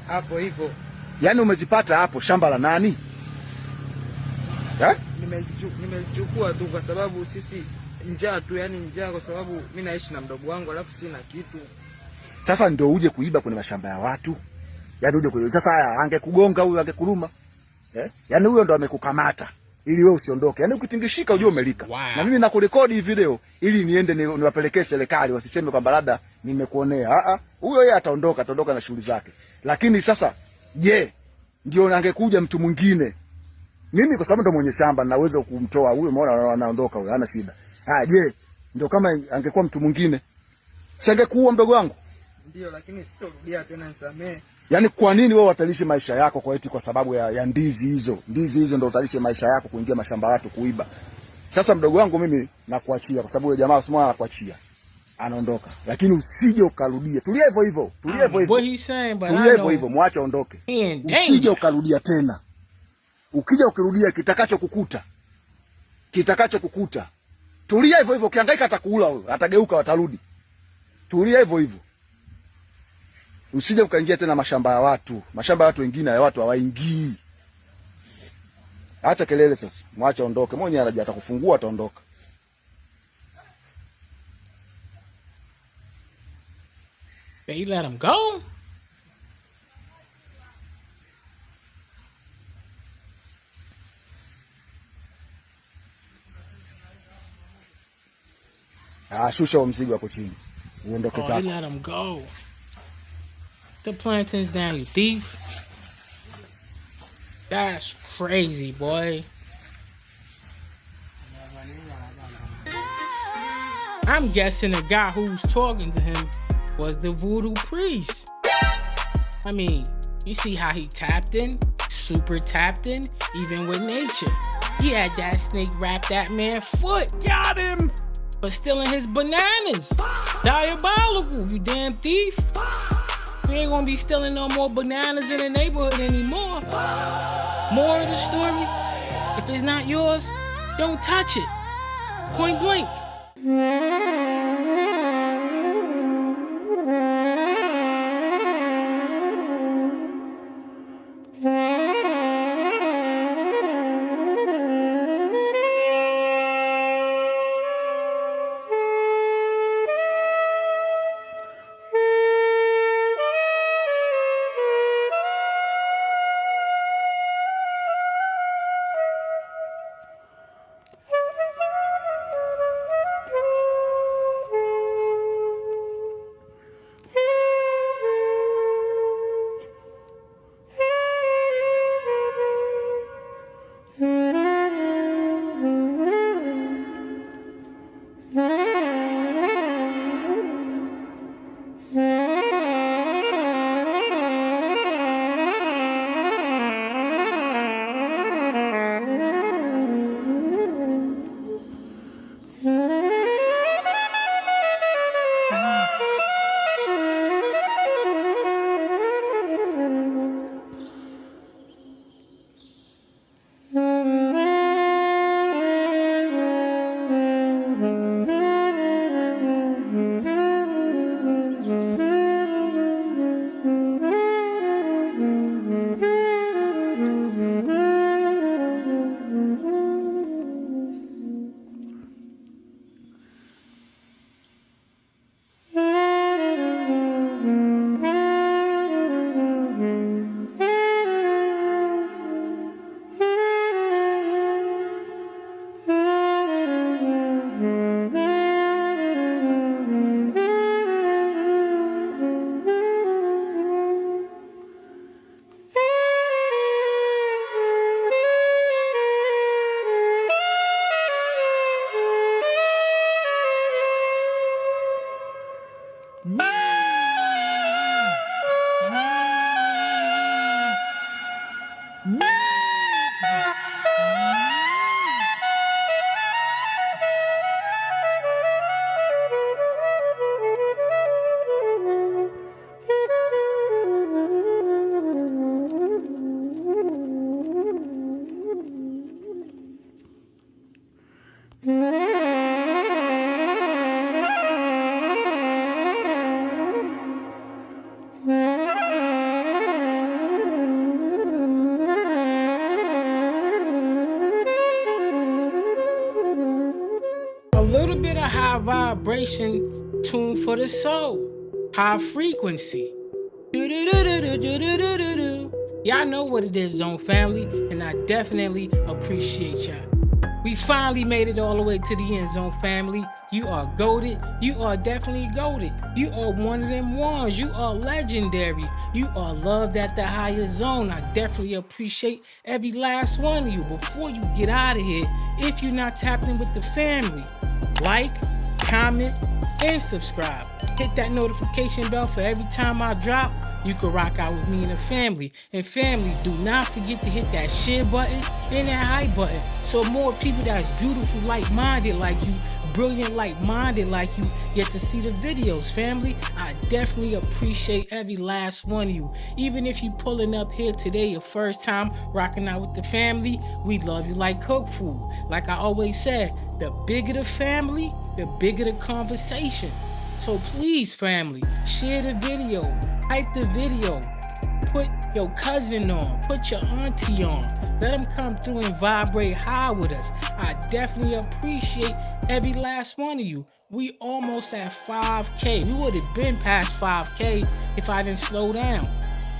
hapo hivyo. Yaani umezipata hapo shamba la nani? Nimezichukua tu kwa sababu sisi njaa tu, yani njaa kwa sababu mimi naishi na mdogo wangu alafu sina kitu. Sasa ndio uje kuiba kwenye mashamba ya watu. Yaani uje kuiba. Sasa angekugonga huyo, angekuluma. Yaani huyo ndo amekukamata ili wewe usiondoke. Yaani ukitingishika ujue umelika. Na mimi nakurekodi hii video ili niende niwapelekee serikali wasiseme kwamba labda nimekuonea. Huyo yeye ataondoka na shughuli zake. Lakini sasa ndio angekuja mtu mwingine. Mimi kwa sababu ndo mwenye shamba naweza kumtoa huyo, umeona anaondoka huyo, hana shida. Ndio kama angekuwa mtu mwingine. Singekuua mdogo wangu. Ndio, lakini sitorudia tena, nisamee. Yaani kwa nini wewe watalishe maisha yako kwa sababu ya ndizi hizo? Ndizi hizo ndio utalishe maisha yako kuingia mashamba watu kuiba. Sasa mdogo wangu mimi nakuachia kwa sababu yule jamaa usimwona anakuachia. Anaondoka. Lakini usije ukarudia. Tulia hivyo hivyo. Tulia hivyo hivyo, muache aondoke. Usije ukarudia tena. Ukija ukirudia kitakachokukuta. Tulia hivyo hivyo, ukihangaika atakuula huyo, atageuka watarudi. Tulia hivyo hivyo. Usije ukaingia tena mashamba ya watu. Mashamba ya watu wengine ya watu hawaingii. Acha kelele sasa. Mwache aondoke. Mwenye anaje atakufungua ataondoka. They let him go? Shusha mzigo wako chini. Uondoke zako. They let him go. The plantains down, you thief. That's crazy, boy. I'm guessing the guy who's talking to him was the voodoo priest. I mean, you see how he tapped in? Super tapped in, even with nature. He had that snake wrap that man's foot. Got him! But stealing his bananas. Diabolical, you damn thief. We ain't gonna be stealing no more bananas in the neighborhood anymore. More of the story, if it's not yours, don't touch it. Point blank. little bit of high vibration, tune for the soul, high frequency. Y'all know what it is, Zone family, and I definitely appreciate y'all. We finally made it all the way to the end, Zone family. You are goated. You are definitely goated. You are one of them ones. You are legendary. You are loved at the highest zone. I definitely appreciate every last one of you. Before you get out of here, if you're not tapped in with the family, like, comment, and subscribe. Hit that notification bell for every time I drop. You can rock out with me and the family. And family, do not forget to hit that share button and that hype button, so more people that's beautiful, like-minded like you, brilliant, like-minded like you, get to see the videos, family. I definitely appreciate every last one of you. Even if you pulling up here today, your first time rocking out with the family, we love you like cook food. Like I always said, the bigger the family, the bigger the conversation. So please, family, share the video, hype the video, put your cousin on, put your auntie on, let them come through and vibrate high with us. I definitely appreciate every last one of you. We almost at 5K. We would have been past 5K if I didn't slow down.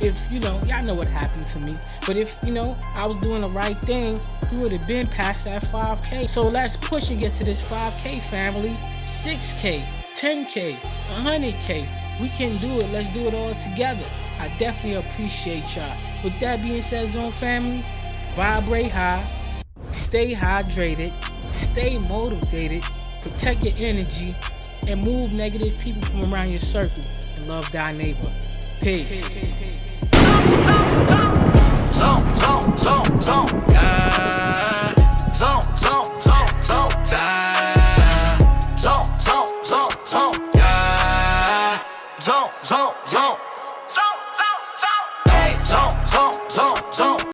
If, y'all know what happened to me. But if, I was doing the right thing, we would have been past that 5K. So let's push and get to this 5K, family. 6K, 10K, 100K. We can do it. Let's do it all together. I definitely appreciate y'all. With that being said, Zone family, vibrate high, stay hydrated, stay motivated, protect your energy, and move negative people from around your circle, and love thy neighbor. Peace. Zone.